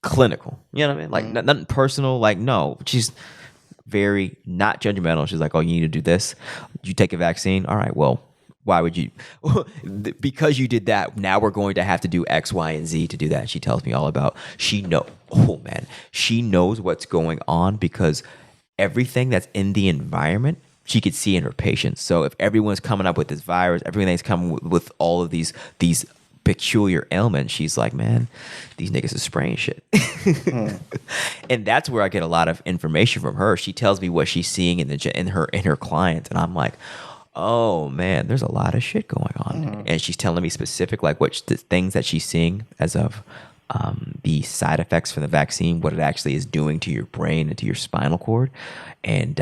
Clinical. You know what I mean? Like nothing personal. Like no, she's very not judgmental. She's like, oh, you need to do this. You take a vaccine. All right, well, why would you? Because you did that. Now we're going to have to do X, Y, and Z to do that. She tells me all about. She knows what's going on because everything that's in the environment, she could see in her patients. So if everyone's coming up with this virus, everything's coming with all of these peculiar ailments, she's like, man, these niggas is spraying shit. And that's where I get a lot of information from her. She tells me what she's seeing in her clients, and I'm like, oh man, there's a lot of shit going on. And she's telling me specific like what the things that she's seeing as of the side effects from the vaccine, what it actually is doing to your brain and to your spinal cord. And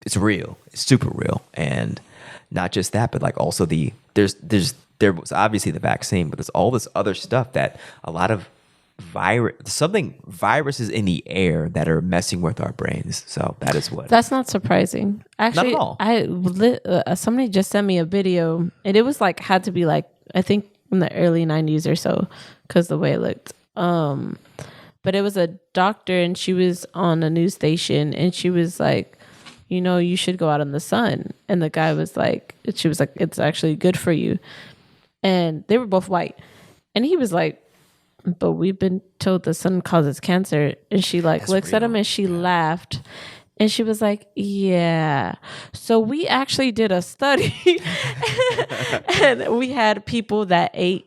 it's real. It's super real. And not just that, but like also there was obviously the vaccine, but there's all this other stuff that a lot of viruses in the air that are messing with our brains. So that is what. That's not surprising. Actually, not at all. Somebody just sent me a video, and it was like had to be like I think in the early 90s or so, because the way it looked. But it was a doctor, and she was on a news station, and she was like, you should go out in the sun. And the guy was like, she was like, it's actually good for you. And they were both white, and he was like, but we've been told the sun causes cancer. And she like That's looks real. at him and she laughed. And she was like, yeah. So we actually did a study and we had people that ate,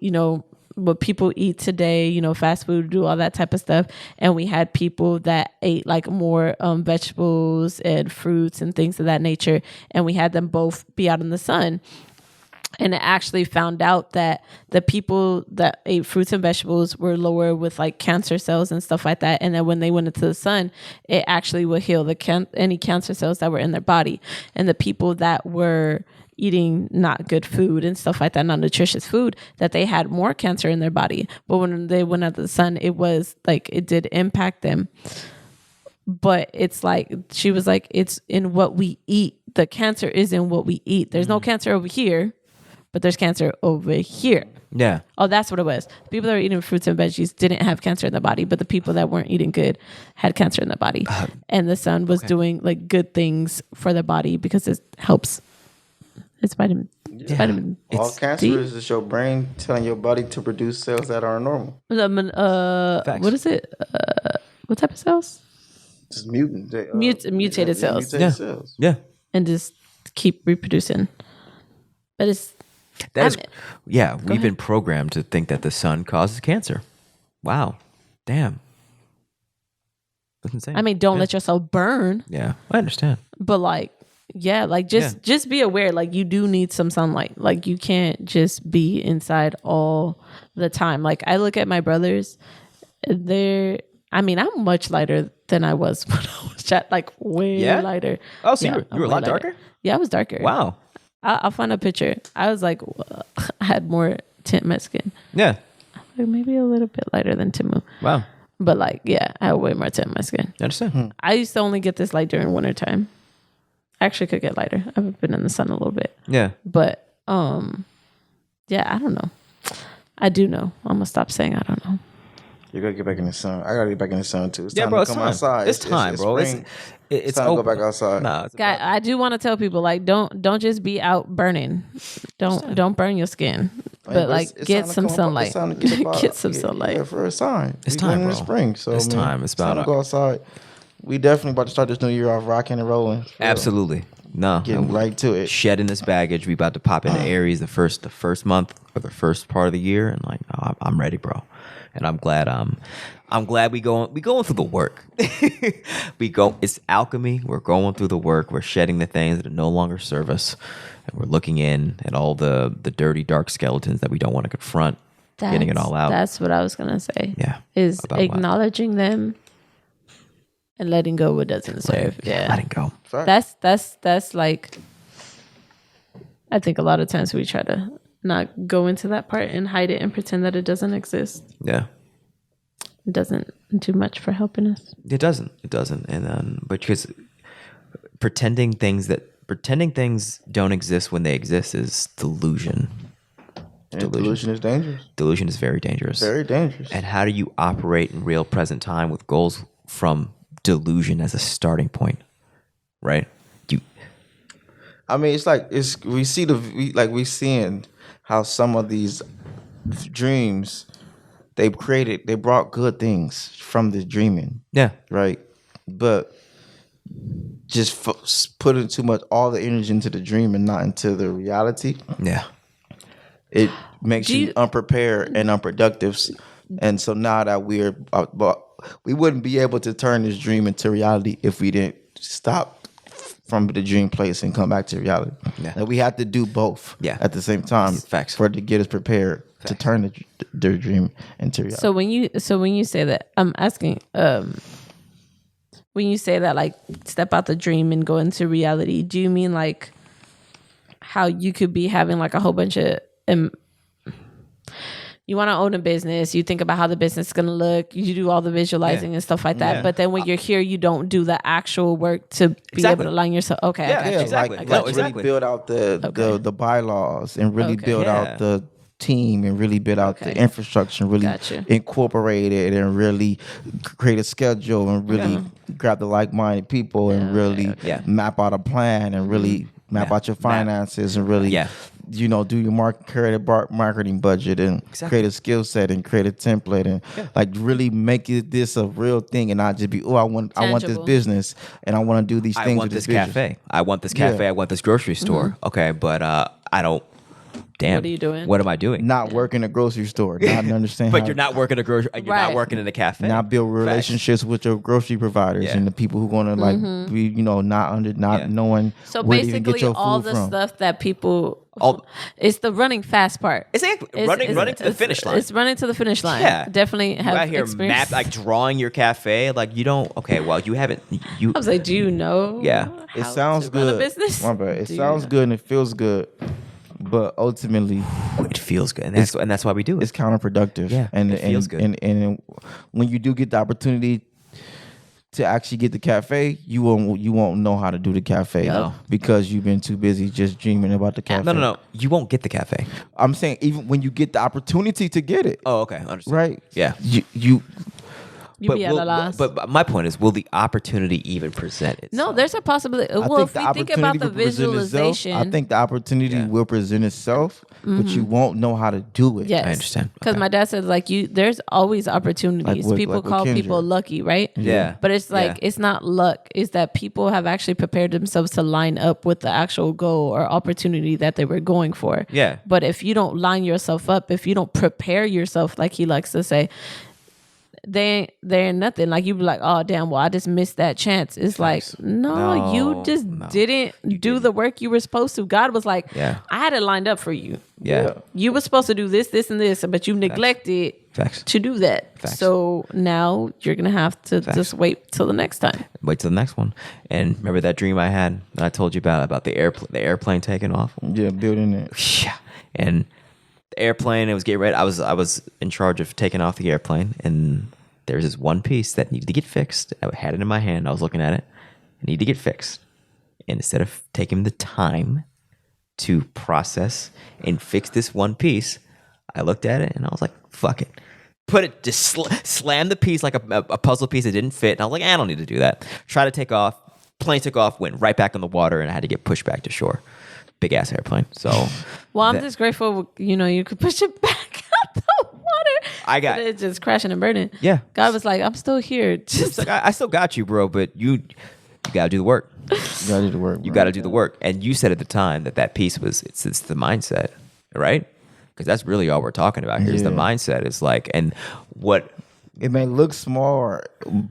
what people eat today, fast food, do all that type of stuff. And we had people that ate like more vegetables and fruits and things of that nature. And we had them both be out in the sun. And it actually found out that the people that ate fruits and vegetables were lower with like cancer cells and stuff like that. And then when they went into the sun, it actually would heal any cancer cells that were in their body. And the people that were eating not good food and stuff like that, not nutritious food, that they had more cancer in their body. But when they went out to the sun, it was like it did impact them. But it's like, she was like, it's in what we eat. The cancer is in what we eat. There's no cancer over here, but there's cancer over here. Yeah. Oh, that's what it was. The people that were eating fruits and veggies didn't have cancer in their body, but the people that weren't eating good had cancer in their body. And the sun was doing like good things for their body because it helps. It's vitamin. It's vitamin. All cancer is just your brain telling your body to produce cells that are normal. What is it? What type of cells? Just mutant. Mutated cells. Mutated cells. Yeah. And just keep reproducing. But it's... we've been programmed to think that the sun causes cancer. Wow. Damn. That's insane. I mean, don't let yourself burn. Yeah, I understand. But like, just be aware. Like, you do need some sunlight. Like, you can't just be inside all the time. Like, I look at my brothers. I'm much lighter than I was when I was Chat like way Yeah? lighter. Oh, so Yeah, you were a way lot lighter. darker? Yeah, I was darker. Wow. I'll find a picture. I was like, I had more tint in my skin. Yeah. Like maybe a little bit lighter than Temu. Wow. But like, yeah, I had way more tint in my skin. You understand? I used to only get this light during wintertime. I actually could get lighter. I've been in the sun a little bit. Yeah. But yeah, I don't know. I do know. I'm gonna stop saying I don't know. You gotta get back in the sun. I gotta get back in the sun too. It's Yeah, time bro. to It's come time. outside. It's time, bro. spring. It's time to go open. back outside. Nah, it's Guy, about- I do want to tell people like don't just be out burning. Don't burn your skin. But like get some sunlight. It's time to get, about, Get some sunlight. Yeah, for a sign. It's We time, going in the bro. spring. So It's time. It's about time to go outside. We definitely about to start this new year off rocking and rolling. For real. Absolutely. No. Getting right to it. Shedding this baggage. We about to pop into Aries the first month or the first part of the year, and like, no, I'm ready, bro. And I'm glad we going through the work. It's alchemy. We're going through the work. We're shedding the things that no longer serve us, and we're looking in at all the dirty, dark skeletons that we don't want to confront. Getting it all out. That's what I was gonna say. Yeah. Is About what? acknowledging them and letting go what doesn't serve. Yeah. Letting go. Fact. That's like I think a lot of times we try to not go into that part and hide it and pretend that it doesn't exist. Yeah. It doesn't do much for helping us. It doesn't. And then, because pretending things don't exist when they exist is delusion. And delusion is dangerous. Delusion is very dangerous. Very dangerous. And how do you operate in real present time with goals from delusion as a starting point? Right? I mean, it's like we seeing how some of these dreams they brought good things from the dreaming, Yeah. right? But just putting too much all the energy into the dream and not into the reality, Yeah. it makes you unprepared and unproductive. And so now that but we wouldn't be able to turn this dream into reality if we didn't stop from the dream place and come back to reality. Yeah. And we have to do both at the same time. Facts. For it to get us prepared to turn the dream into reality. So when you say that, I'm asking, when you say that, like step out the dream and go into reality, do you mean like how you could be having like a whole bunch of you want to own a business, you think about how the business is going to look, you do all the visualizing and stuff like that. Yeah. But then when you're here, you don't do the actual work to be able to line yourself. Okay. Yeah, I got yeah, you. exactly. I Like got you. exactly. really build out the bylaws and really build Yeah. out the team and really build out the Okay. infrastructure and really Gotcha. incorporate it and really create a schedule and really grab the like-minded people and really Yeah. map out a plan and really map out your finances and really do your create a marketing budget and create a skill set and create a template and like really make this a real thing and not just be I want this Tangible. business and I want to do these things I want with this business. cafe. I want this cafe. I want this grocery store. Okay, but I don't. Damn. What are you doing? What am I doing? Not work in a grocery store, not understand. But you're not working a grocery. You're not Right. working in a cafe. Not build relationships with your grocery providers Yeah. and the people who gonna like be not knowing So where to even get basically, your all food the from. stuff that people, All- it's the running fast part. Exactly. Running to the finish line. It's running to the finish line. Yeah. Definitely You have out here experience. like drawing your cafe. Like you don't. Okay, well you haven't. You I was like, do you know? Yeah. It how sounds to run a good. business? My bad. It Do you sounds know? good and it feels good, but ultimately it feels good, and that's why we do it's it. counterproductive. Yeah, and it feels good. And when you do get the opportunity to actually get the cafe, you won't know how to do the cafe No. because you've been too busy just dreaming about the cafe. No. You won't get the cafe. I'm saying even when you get the opportunity to get it, Oh, okay. Understood. right? Yeah. You You be at a loss. But my point is, will the opportunity even present itself? No, there's a possibility. Well, if we think about the visualization, I think the opportunity will present itself, but you won't know how to do it. yes, I understand. Because Okay. my dad said like there's always opportunities. Like with People call Kendra. people lucky, right? Yeah. But it's like Yeah. it's not luck. It's that people have actually prepared themselves to line up with the actual goal or opportunity that they were going for. Yeah. But if you don't line yourself up, if you don't prepare yourself, like he likes to say, they ain't nothing. Like you be like, oh damn, well I just missed that chance. It's Facts. like, no, you just didn't do the work you were supposed to. God was like, Yeah. I had it lined up for you. Yeah. You were supposed to do this, this, and this, but you neglected Facts. to do that. Facts. So now you're gonna have to just wait till the next time. Wait till the next one. And remember that dream I had that I told you about the airplane taking off? Yeah, building it. Yeah. And the airplane, it was getting ready. I was in charge of taking off the airplane, and there's this one piece that needed to get fixed. I had it in my hand. I was looking at it. It needed to get fixed. And instead of taking the time to process and fix this one piece, I looked at it and I was like, fuck it. Put it, just slam the piece like a puzzle piece that didn't fit. And I was like, I don't need to do that. Try to take off. Plane took off, went right back in the water, and I had to get pushed back to shore. Big ass airplane. So, well, I'm just grateful, you could push it back out the water. I got it just crashing and burning. Yeah. God was like, I'm still here. Just like, I still got you, bro, but you got to do the work. You gotta do the work. You got to do the work. And you said at the time that piece was, it's the mindset, right? Because that's really all we're talking about here is the mindset. It's like, and what... It may look small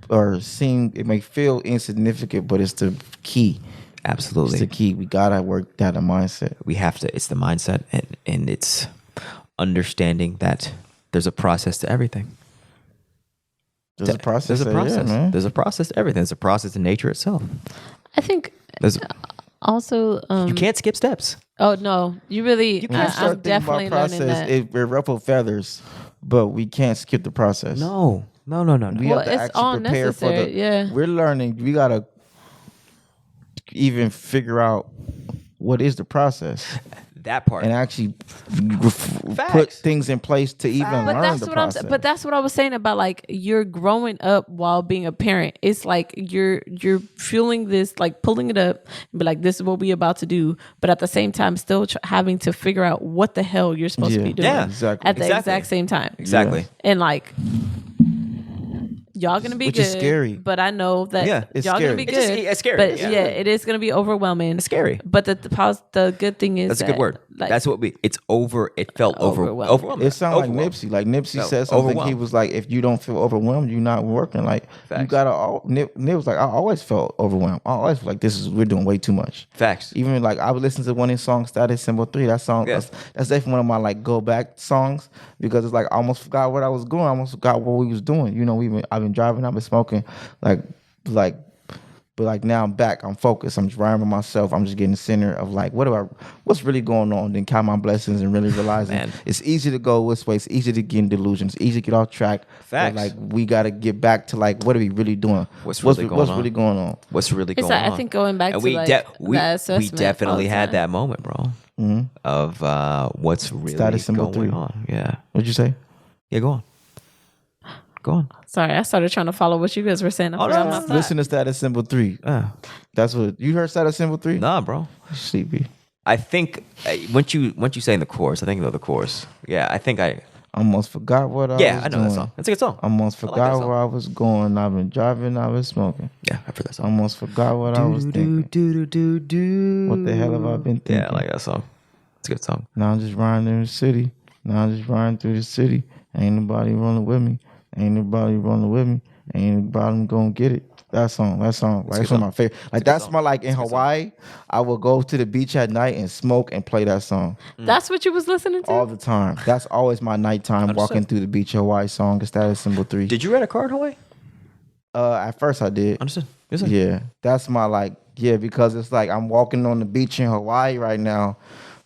or seem, it may feel insignificant, but it's the key. Absolutely. It's the key. We got to work that mindset. We have to. It's the mindset, and it's understanding that there's a process to everything. There's a process. There's a process. Yeah, man. There's a process to everything. There's a process in nature itself. I think also... you can't skip steps. Oh, no. You really... I'm definitely learning that. It ruffle feathers, but we can't skip the process. No. We have to it's all actually prepare for necessary. Yeah. We're learning. We got to even figure out what is the process. That part. And actually put things in place to even learn the process. But that's what I was saying about like you're growing up while being a parent. It's like you're feeling this, like pulling it up and be like, this is what we about to do. But at the same time, still having to figure out what the hell you're supposed to be doing. Yeah, exactly. At the exact same time. Exactly. And like... Y'all gonna be Which good, is scary. but I know that it's y'all scary. gonna be good. It's scary. But Yeah. it is gonna be overwhelming. It's scary. But the good thing is That's a good word. Like, That's what it felt overwhelming. It sounded like Overwhelming. Nipsey. Like Nipsey No, said something. overwhelmed. He was like, if you don't feel overwhelmed, you're not working. Like you Facts. gotta. Nip was like, I always felt overwhelmed. I always feel like we're doing way too much. Facts. Even like I would listen to one of his songs, Status Symbol 3. That song, Yeah. that's definitely one of my like go back songs because it's like I almost forgot what I was doing. I almost forgot what we was doing. I've been driving, I've been smoking, but like now I'm back. I'm focused. I'm just riding with myself. I'm just getting centered of like what's really going on. Then count my blessings and really realizing Man. it's easy to go this way. It's easy to get in delusion. It's easy to get off track. Facts. But like we got to get back to like what are we really doing? What's really going on? really going on? What's really It's going like, on? I think going back And to the we assessment definitely all the had time. that moment, bro, of what's really Status symbol going 3. on. Yeah. What'd you say? Yeah, go on. Go on. Sorry, I started trying to follow what you guys were saying. I forgot my thought. Listen to Status Symbol 3. That's what you heard. Status Symbol 3. Nah, bro. Sleepy. I think once you say in the chorus, I think of the chorus. Yeah, I think I Almost forgot what I was know doing. that song. That's a good song. Almost I like forgot that song. where I was going. I've been driving. I've been smoking. Yeah, I've heard that song. Almost forgot what I was thinking. What the hell have I been thinking? Yeah, I like that song. It's a good song. Now I'm just riding through the city. Ain't nobody rolling with me. Ain't nobody gonna get it. That song. Like, that's one of my favorite. Like that's my like in Hawaii. I will go to the beach at night and smoke and play that song That's what you was listening to? all the time. That's always my nighttime walking through the beach Hawaii song. Status Symbol 3. Did you rent a car in Hawaii? At first I did. Understood. Yeah, that's my like because it's like I'm walking on the beach in Hawaii right now,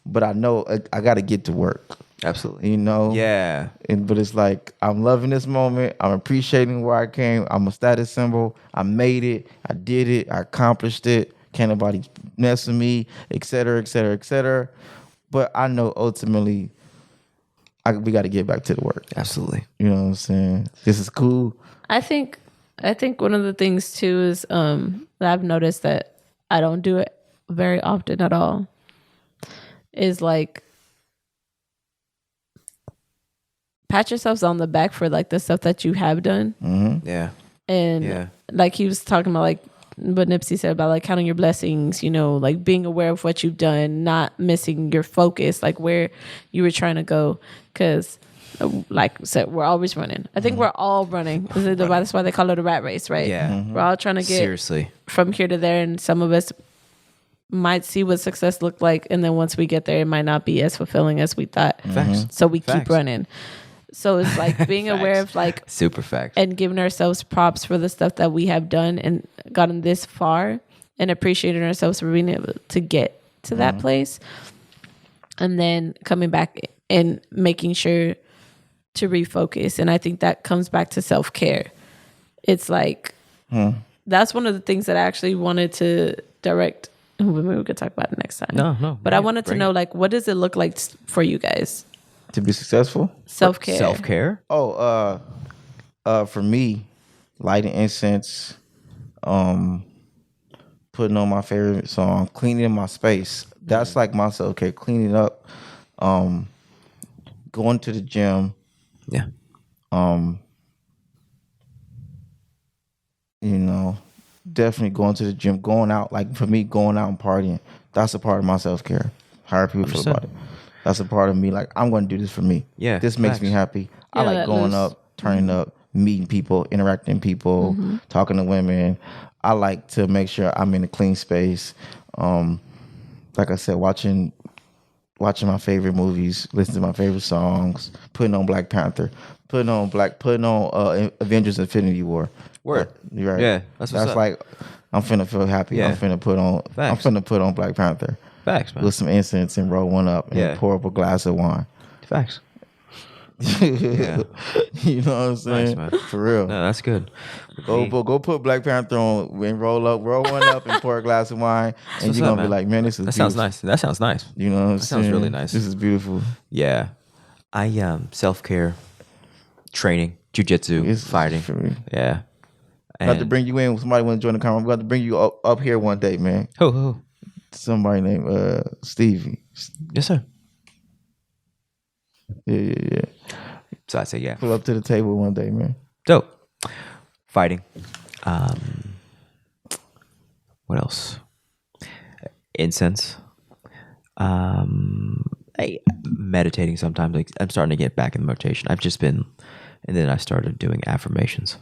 but I know I got to get to work. Absolutely. Yeah. But it's like I'm loving this moment. I'm appreciating where I came. I'm a status symbol. I made it. I did it. I accomplished it. Can't nobody mess with me, et cetera, et cetera, et cetera. But I know ultimately we got to get back to the work. Absolutely. You know what I'm saying? This is cool. I think one of the things too is that I've noticed that I don't do it very often at all is like pat yourselves on the back for like the stuff that you have done. Mm-hmm. Yeah. And like he was talking about like what Nipsey said about like counting your blessings, like being aware of what you've done, not missing your focus, like where you were trying to go. Because Like I said, we're always running. I think we're all running. That's why they call it a rat race, right? Yeah. We're all trying to get Seriously. from here to there, and some of us might see what success looked like, and then once we get there, it might not be as fulfilling as we thought. Facts. So we Facts. keep running. So it's like being aware of like super facts. and giving ourselves props for the stuff that we have done and gotten this far, and appreciating ourselves for being able to get to that place, and then coming back and making sure to refocus. And I think that comes back to self-care. It's like that's one of the things that I actually wanted to direct. Maybe we could talk about it next time. No. But I wanted to know, like, what does it look like for you guys? To be successful? Self-care. Self-care? Oh, for me, lighting incense, putting on my favorite song, cleaning my space. That's like my self-care. Cleaning up, going to the gym. Yeah. You know, definitely going to the gym, going out. Like for me, going out and partying. That's a part of my self-care. How people feel about it. That's a part of me. Like, I'm going to do this for me. Yeah. This makes me happy. I Yeah, like that going loose. up, turning up, meeting people, interacting with people, talking to women. I like to make sure I'm in a clean space. Like I said, watching my favorite movies, listening to my favorite songs, putting on Black Panther, putting on Avengers Infinity War. Word. You're right. Yeah, that's what's up. like, I'm finna feel happy. Yeah. I'm finna put on Black Panther. Facts, man. With some incense and roll one up and Yeah. pour up a glass of wine. Facts. You know what I'm saying? man. For real. No, that's good. Go put Black Panther on and roll one up and pour a glass of wine, and what's you're up, gonna be man. like, man, this is That beautiful. sounds nice. That sounds nice. You know what I'm That saying? sounds really nice. This is beautiful. Yeah. I self-care, training, jiu-jitsu, It's fighting. for me. Yeah. I'm about to bring you in. Somebody want to join the conference. I'm about to bring you up here one day, man. Who? Somebody named Stevie. Yes, sir. Yeah. So I say yeah. Pull up to the table one day, man. Dope. Fighting. What else? Incense. Meditating sometimes. Like, I'm starting to get back in meditation. I've just been, and then I started doing affirmations.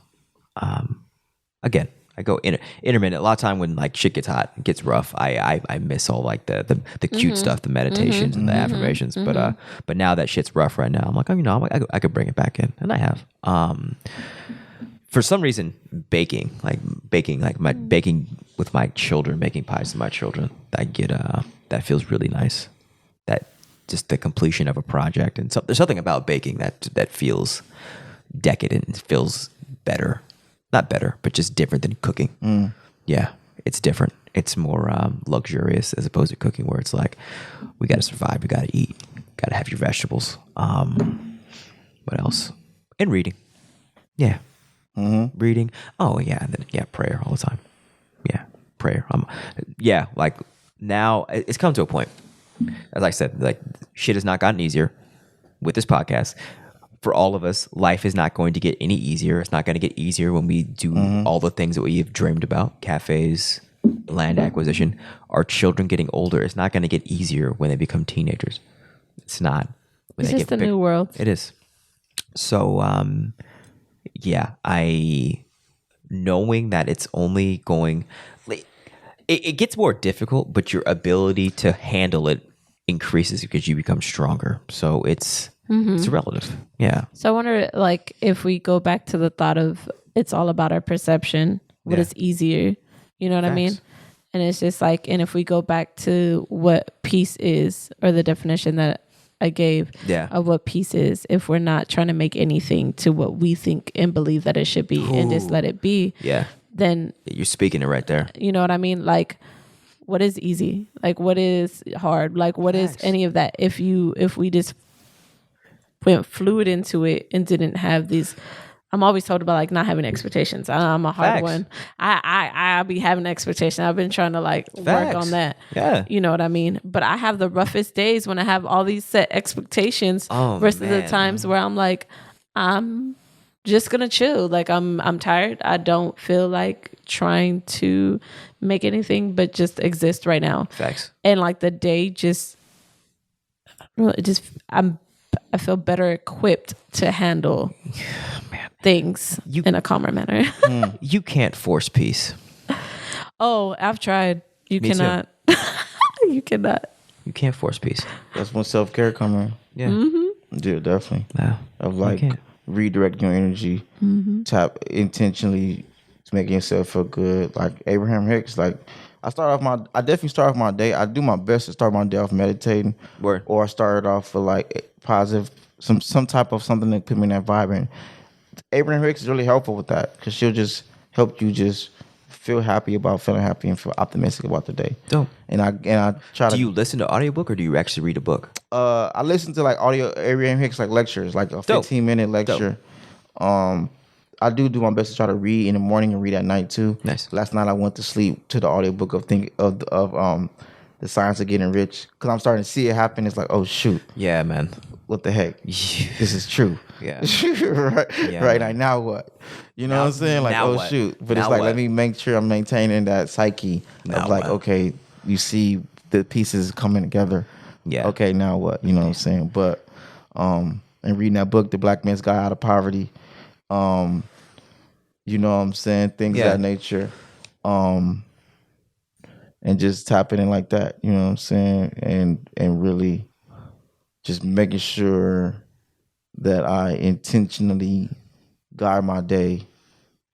Again, I go intermittent. A lot of time when like shit gets hot, it gets rough, I miss all like the cute stuff, the meditations and the affirmations. But now that shit's rough right now, I'm like, I could bring it back in, and I have. For some reason, baking with my children, making pies to my children, that feels really nice. That just the completion of a project, and there's something about baking that feels decadent and feels better. Not better, but just different than cooking. Yeah, it's different. It's more luxurious as opposed to cooking, where it's like, we got to survive, we got to eat, got to have your vegetables. What else? And reading. Yeah. Reading. Oh, yeah. And then, prayer all the time. Yeah, prayer. Like now it's come to a point, as I said, like shit has not gotten easier with this podcast. For all of us, life is not going to get any easier. It's not going to get easier when we do all the things that we have dreamed about, cafes, land acquisition. Our children getting older, it's not going to get easier when they become teenagers. It's not. When It's just a new world. It is. So, knowing that it's only going, it gets more difficult, but your ability to handle it increases because you become stronger. So it's relative. Yeah. So I wonder, like, if we go back to the thought of it's all about our perception, what is easier? You know what I mean? And it's just like, and if we go back to what peace is, or the definition that I gave of what peace is, if we're not trying to make anything to what we think and believe that it should be and just let it be, then you're speaking it right there. You know what I mean? Like, what is easy? Like, what is hard? Like, what is any of that? If we just went fluid into it and didn't have these, I'm always told about like not having expectations. I'm a hard one. I be having expectations. I've been trying to like work on that. Yeah. You know what I mean? But I have the roughest days when I have all these set expectations versus the times where I'm like, I'm just gonna chill. Like I'm tired. I don't feel like trying to make anything but just exist right now. Facts. And like the day just I feel better equipped to handle things in a calmer manner. You can't force peace. Oh, I've tried. You Me too. cannot. You cannot. You can't force peace. That's when self-care come in. Yeah. Yeah, definitely. No. Of like can't. redirecting your energy, tap intentionally to making yourself feel good. Like Abraham Hicks, like I definitely start off my day. I do my best to start my day off meditating, Word. or I started off with like positive, some type of something that put me in that vibe. And Abraham Hicks is really helpful with that because she'll just help you just feel happy about feeling happy and feel optimistic about the day. Dope. And I try to. Do you listen to audiobook or do you actually read a book? I listen to like audio Abraham Hicks like lectures, like a 15-minute lecture. I do my best to try to read in the morning and read at night too. Nice. Last night I went to sleep to the audiobook of The Science of Getting Rich because I'm starting to see it happen. It's like, oh shoot, Yeah, man. what the heck? This is true. Yeah. right. Yeah, Right man. now what? You know what I'm saying? Like, now oh what? shoot. But Now it's like, what? let me make sure I'm maintaining that psyche Now of like, what? okay, you see the pieces coming together. Yeah. Okay, now what? You know what I'm saying? But and reading that book, The Black Man's Guide Out of Poverty, you know what I'm saying? Things Yeah. of that nature. And just tapping in like that, you know what I'm saying? And really just making sure that I intentionally guide my day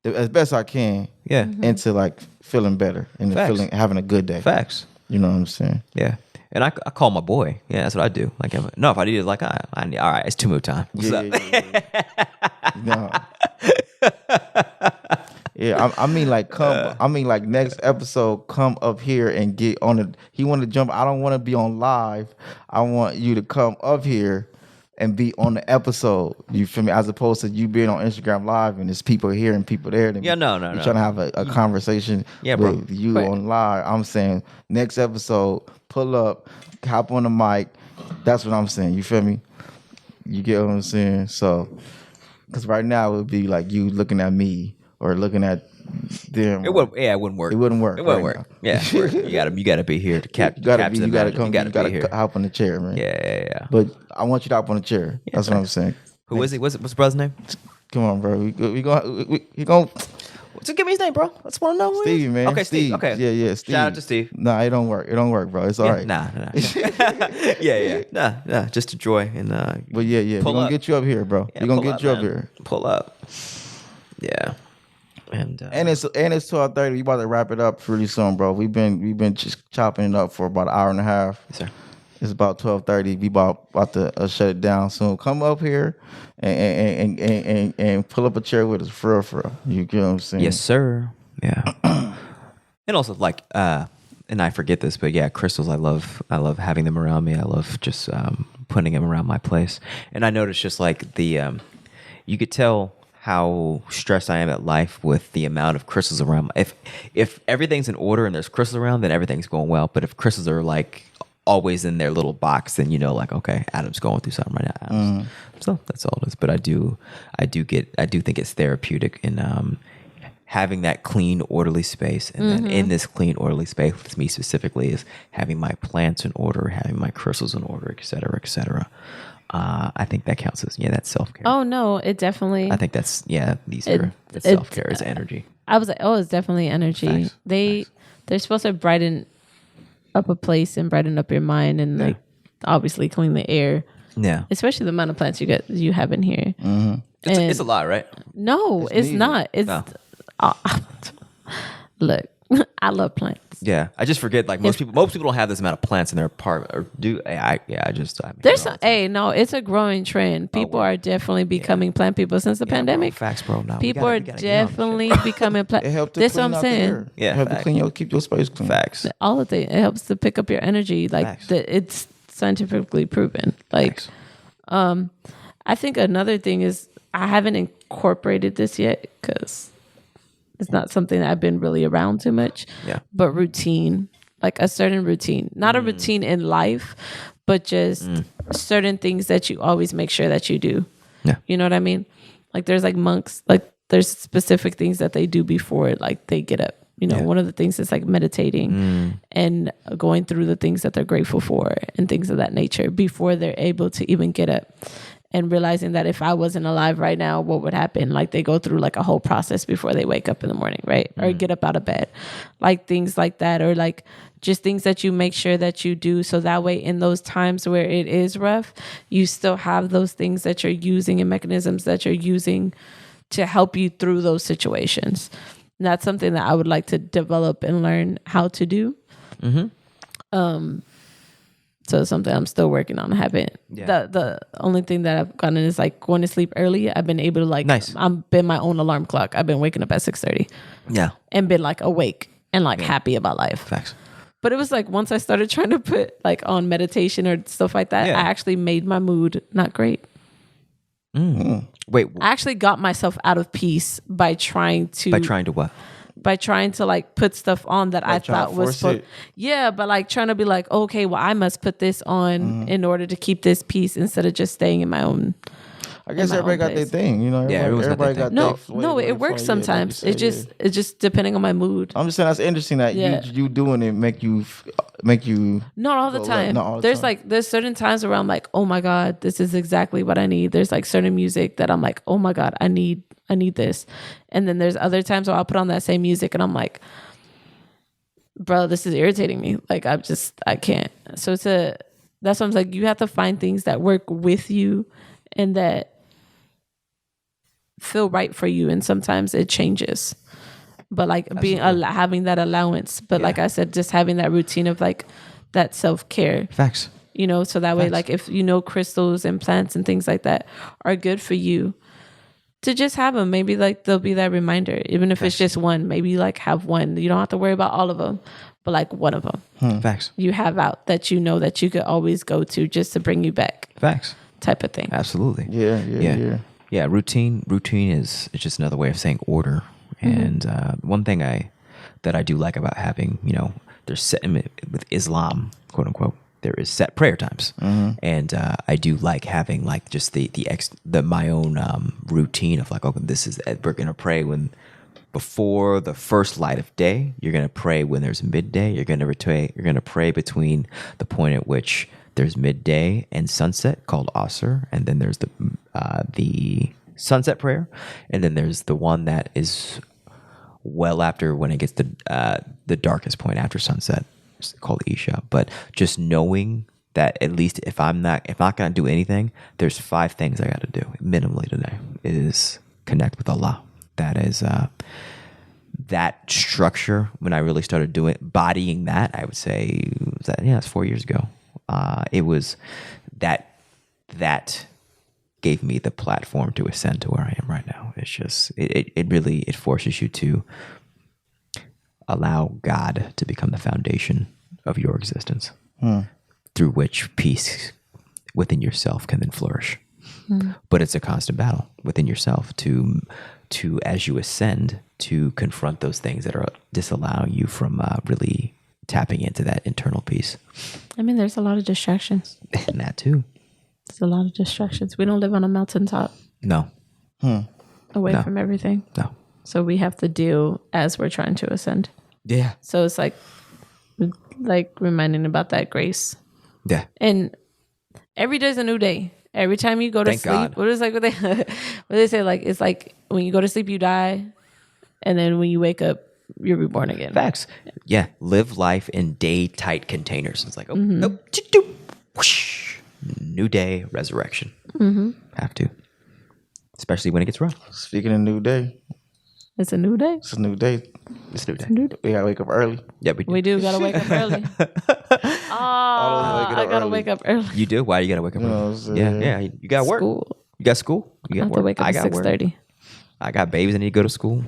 as best I can Yeah. into like feeling better and Facts. having a good day. Facts. You know what I'm saying? Yeah. And I call my boy. Yeah, that's what I do. Like, if I need it, like, I need, all right, it's Temu time. What's up? No. Yeah, I mean like next episode, come up here and get on it. He want to jump. I don't want to be on live. I want you to come up here and be on the episode. You feel me? As opposed to you being on Instagram Live and there's people here and people there. Yeah, no. You're trying to have a conversation bro. with you Right. on live. I'm saying next episode, pull up, hop on the mic. That's what I'm saying. You feel me? You get what I'm saying? So, because right now it would be like you looking at me or looking at them. It wouldn't work. It wouldn't work. It wouldn't right work. now. Yeah. You gotta be here to capture. You gotta capture be. the You gotta magic. come. You gotta be here. Hop on the chair, man. Yeah. But I want you to hop on the chair. That's what I'm saying. Who is he? What's the brother's name? Come on, bro. We going So give me his name, bro. I just want to know who he is. Stevie, man. Okay, Steve. Okay. Yeah, Steve. Shout out to Steve. Nah, it don't work. It don't work, bro. It's all right. Nah. Yeah. Nah. Just a joy and But yeah. We're Pull gonna up. get you up here, bro. Yeah, We're gonna pull get you up man. here. Pull up. Yeah. And It's 12:30. We about to wrap it up pretty soon, bro. We've been just chopping it up for about an hour and a half. yes, sir. It's about 12:30. We about to shut it down soon. Come up here and pull up a chair with us, for real. You get what I'm saying? Yes, sir. Yeah. And also like and I forget this, but yeah, crystals. I love having them around me. I love just putting them around my place. And I noticed just like the you could tell how stressed I am at life with the amount of crystals around. If everything's in order and there's crystals around, then everything's going well. But if crystals are like always in their little box, then you know, like, okay, Adam's going through something right now. So that's all it is. But I do think it's therapeutic in having that clean, orderly space, and then in this clean, orderly space, with me specifically, is having my plants in order, having my crystals in order, et cetera, et cetera. I think that counts as that's self care. Oh no, it definitely. I think that's that's self care is energy. I was like, oh, it's definitely energy. Facts. They're supposed to brighten up a place and brighten up your mind and like obviously clean the air. Yeah, Especially the amount of plants you have in here. it's a lot, right? No, it's needed. not. It's No. Look, I love plants. Yeah, I just forget. Like most people don't have this amount of plants in their apartment, or do. I There's no, it's a growing trend. People are definitely becoming plant people since the pandemic. Bro, facts, bro. No, People are definitely becoming plant. It helped to That's clean what I'm out saying. the air. Yeah, It helped to facts. keep your space clean. Facts. All of it. It helps to pick up your energy. Like Facts. it's scientifically proven. Like, Facts. I think another thing is I haven't incorporated this yet because it's not something that I've been really around too much. Yeah. But routine, like a certain routine, not a routine in life, but just certain things that you always make sure that you do. Yeah. You know what I mean? Like there's like monks, like there's specific things that they do before like they get up. Yeah. one of the things is like meditating and going through the things that they're grateful for and things of that nature before they're able to even get up. And realizing that if I wasn't alive right now, what would happen? Like they go through like a whole process before they wake up in the morning, right? Or get up out of bed, like things like that, or like just things that you make sure that you do. So that way in those times where it is rough, you still have those things that you're using and mechanisms that you're using to help you through those situations. And that's something that I would like to develop and learn how to do. So it's something I'm still working on. I haven't. Yeah. The only thing that I've gotten is like going to sleep early. I've been able to like, Nice. I've been my own alarm clock. I've been waking up at 6:30 Yeah. and been like awake and like happy about life. Facts. But it was like once I started trying to put like on meditation or stuff like that, Yeah. I actually made my mood not great. Wait, I actually got myself out of peace by trying to what? by trying to like put stuff on that I trying to thought was force it. yeah, but like trying to be like, okay, well I must put this on in order to keep this peace instead of just staying in my own. I guess my everybody own got their place. thing, you know. Yeah, everyone's got their everybody thing. got their No, way it works fun, yeah, like you sometimes. said, It's just depending on my mood. I'm just saying that's interesting that Yeah. you doing it make you Not all the Go time. not all the There's time. there's certain times where I'm like, oh my God, this is exactly what I need. There's like certain music that I'm like, oh my God, I need this. And then there's other times where I'll put on that same music and I'm like, bro, this is irritating me. Like I can't. So that's why I'm like, you have to find things that work with you and that feel right for you. And sometimes it changes. But like having that allowance. But like I said, just having that routine of like that self-care. Facts. So that way, Facts. like if crystals and plants and things like that are good for you, to just have them. Maybe like there'll be that reminder, even if it's just one. Maybe like have one. You don't have to worry about all of them, but like one of them Facts. you have out that that you could always go to just to bring you back, Facts. type of thing. Absolutely. Yeah. Routine is just another way of saying order. And one thing that I do like about having, there's set with Islam, quote unquote, there is set prayer times, and I do like having like just the my own routine of like, okay, we're gonna pray before the first light of day. You're gonna pray when there's midday. You're gonna pray between the point at which there's midday and sunset, called Asyr, and then there's the sunset prayer, and then there's the one that is well after when it gets to the darkest point after sunset. It's called Isha. But just knowing that at least if I'm not gonna do anything, there's 5 things I got to do minimally today. It is connect with Allah. That is that structure. When I really started bodying that, I would say it's 4 years ago. It was that gave me the platform to ascend to where I am right now. It's just it really forces you to allow God to become the foundation of your existence, through which peace within yourself can then flourish. But it's a constant battle within yourself to as you ascend, to confront those things that are disallowing you from really tapping into that internal peace. I mean, there's a lot of distractions. And that too. There's a lot of distractions. We don't live on a mountaintop. No. Away No. from everything. No. So we have to deal as we're trying to ascend. Yeah. So it's like reminding about that grace. Yeah. And every day's a new day. Every time you go to Thank sleep, God. what they say? Like, it's like when you go to sleep, you die, and then when you wake up, you're reborn again. Facts. Yeah. Live life in day tight containers. It's like, whoosh, new day, resurrection. Have to. Especially when it gets rough. Speaking of new day, It's a new day. it's a new day. It's a new day. We gotta wake up early. Yeah, We do gotta wake up early. I gotta wake up early. You do? Why you gotta wake up You know early? what I'm saying? Yeah. You got work. School. You got school. You I got have work. to wake up I at got work. 6:30. I got babies that need to go to school.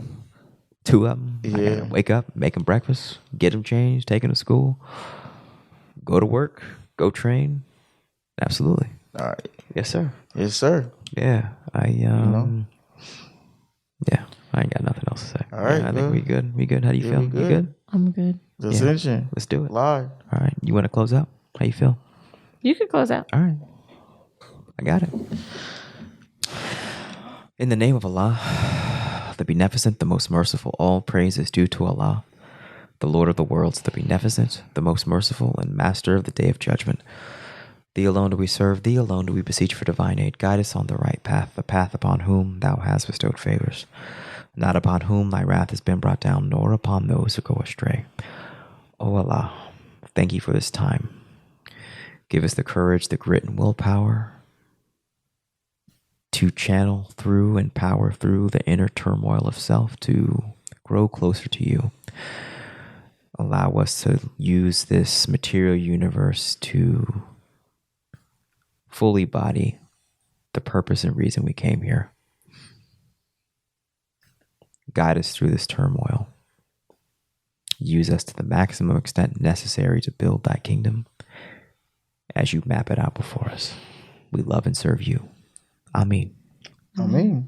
2 of them. I Yeah. gotta wake up, make them breakfast, get them changed, take them to school, go to work, go train. Absolutely. All right. Yes, sir. Yes, sir. Yeah. Yeah. I ain't got nothing else to say. All right, I think good. we good. We good. How do you Yeah, feel? we You good. good? I'm good. The Ascension. Let's do it. Live. All right. You want to close out? How you feel? You could close out. All right. I got it. In the name of Allah, the beneficent, the most merciful, all praise is due to Allah. the Lord of the worlds, the beneficent, the most merciful, and master of the day of judgment. Thee alone do we serve, thee alone do we beseech for divine aid. Guide us on the right path, the path upon whom thou hast bestowed favors, not upon whom thy wrath has been brought down, nor upon those who go astray. O Allah, thank you for this time. Give us the courage, the grit, and willpower to channel through and power through the inner turmoil of self to grow closer to you. Allow us to use this material universe to fully body the purpose and reason we came here. Guide us through this turmoil. Use us to the maximum extent necessary to build thy kingdom as you map it out before us. We love and serve you. Amen. Amen.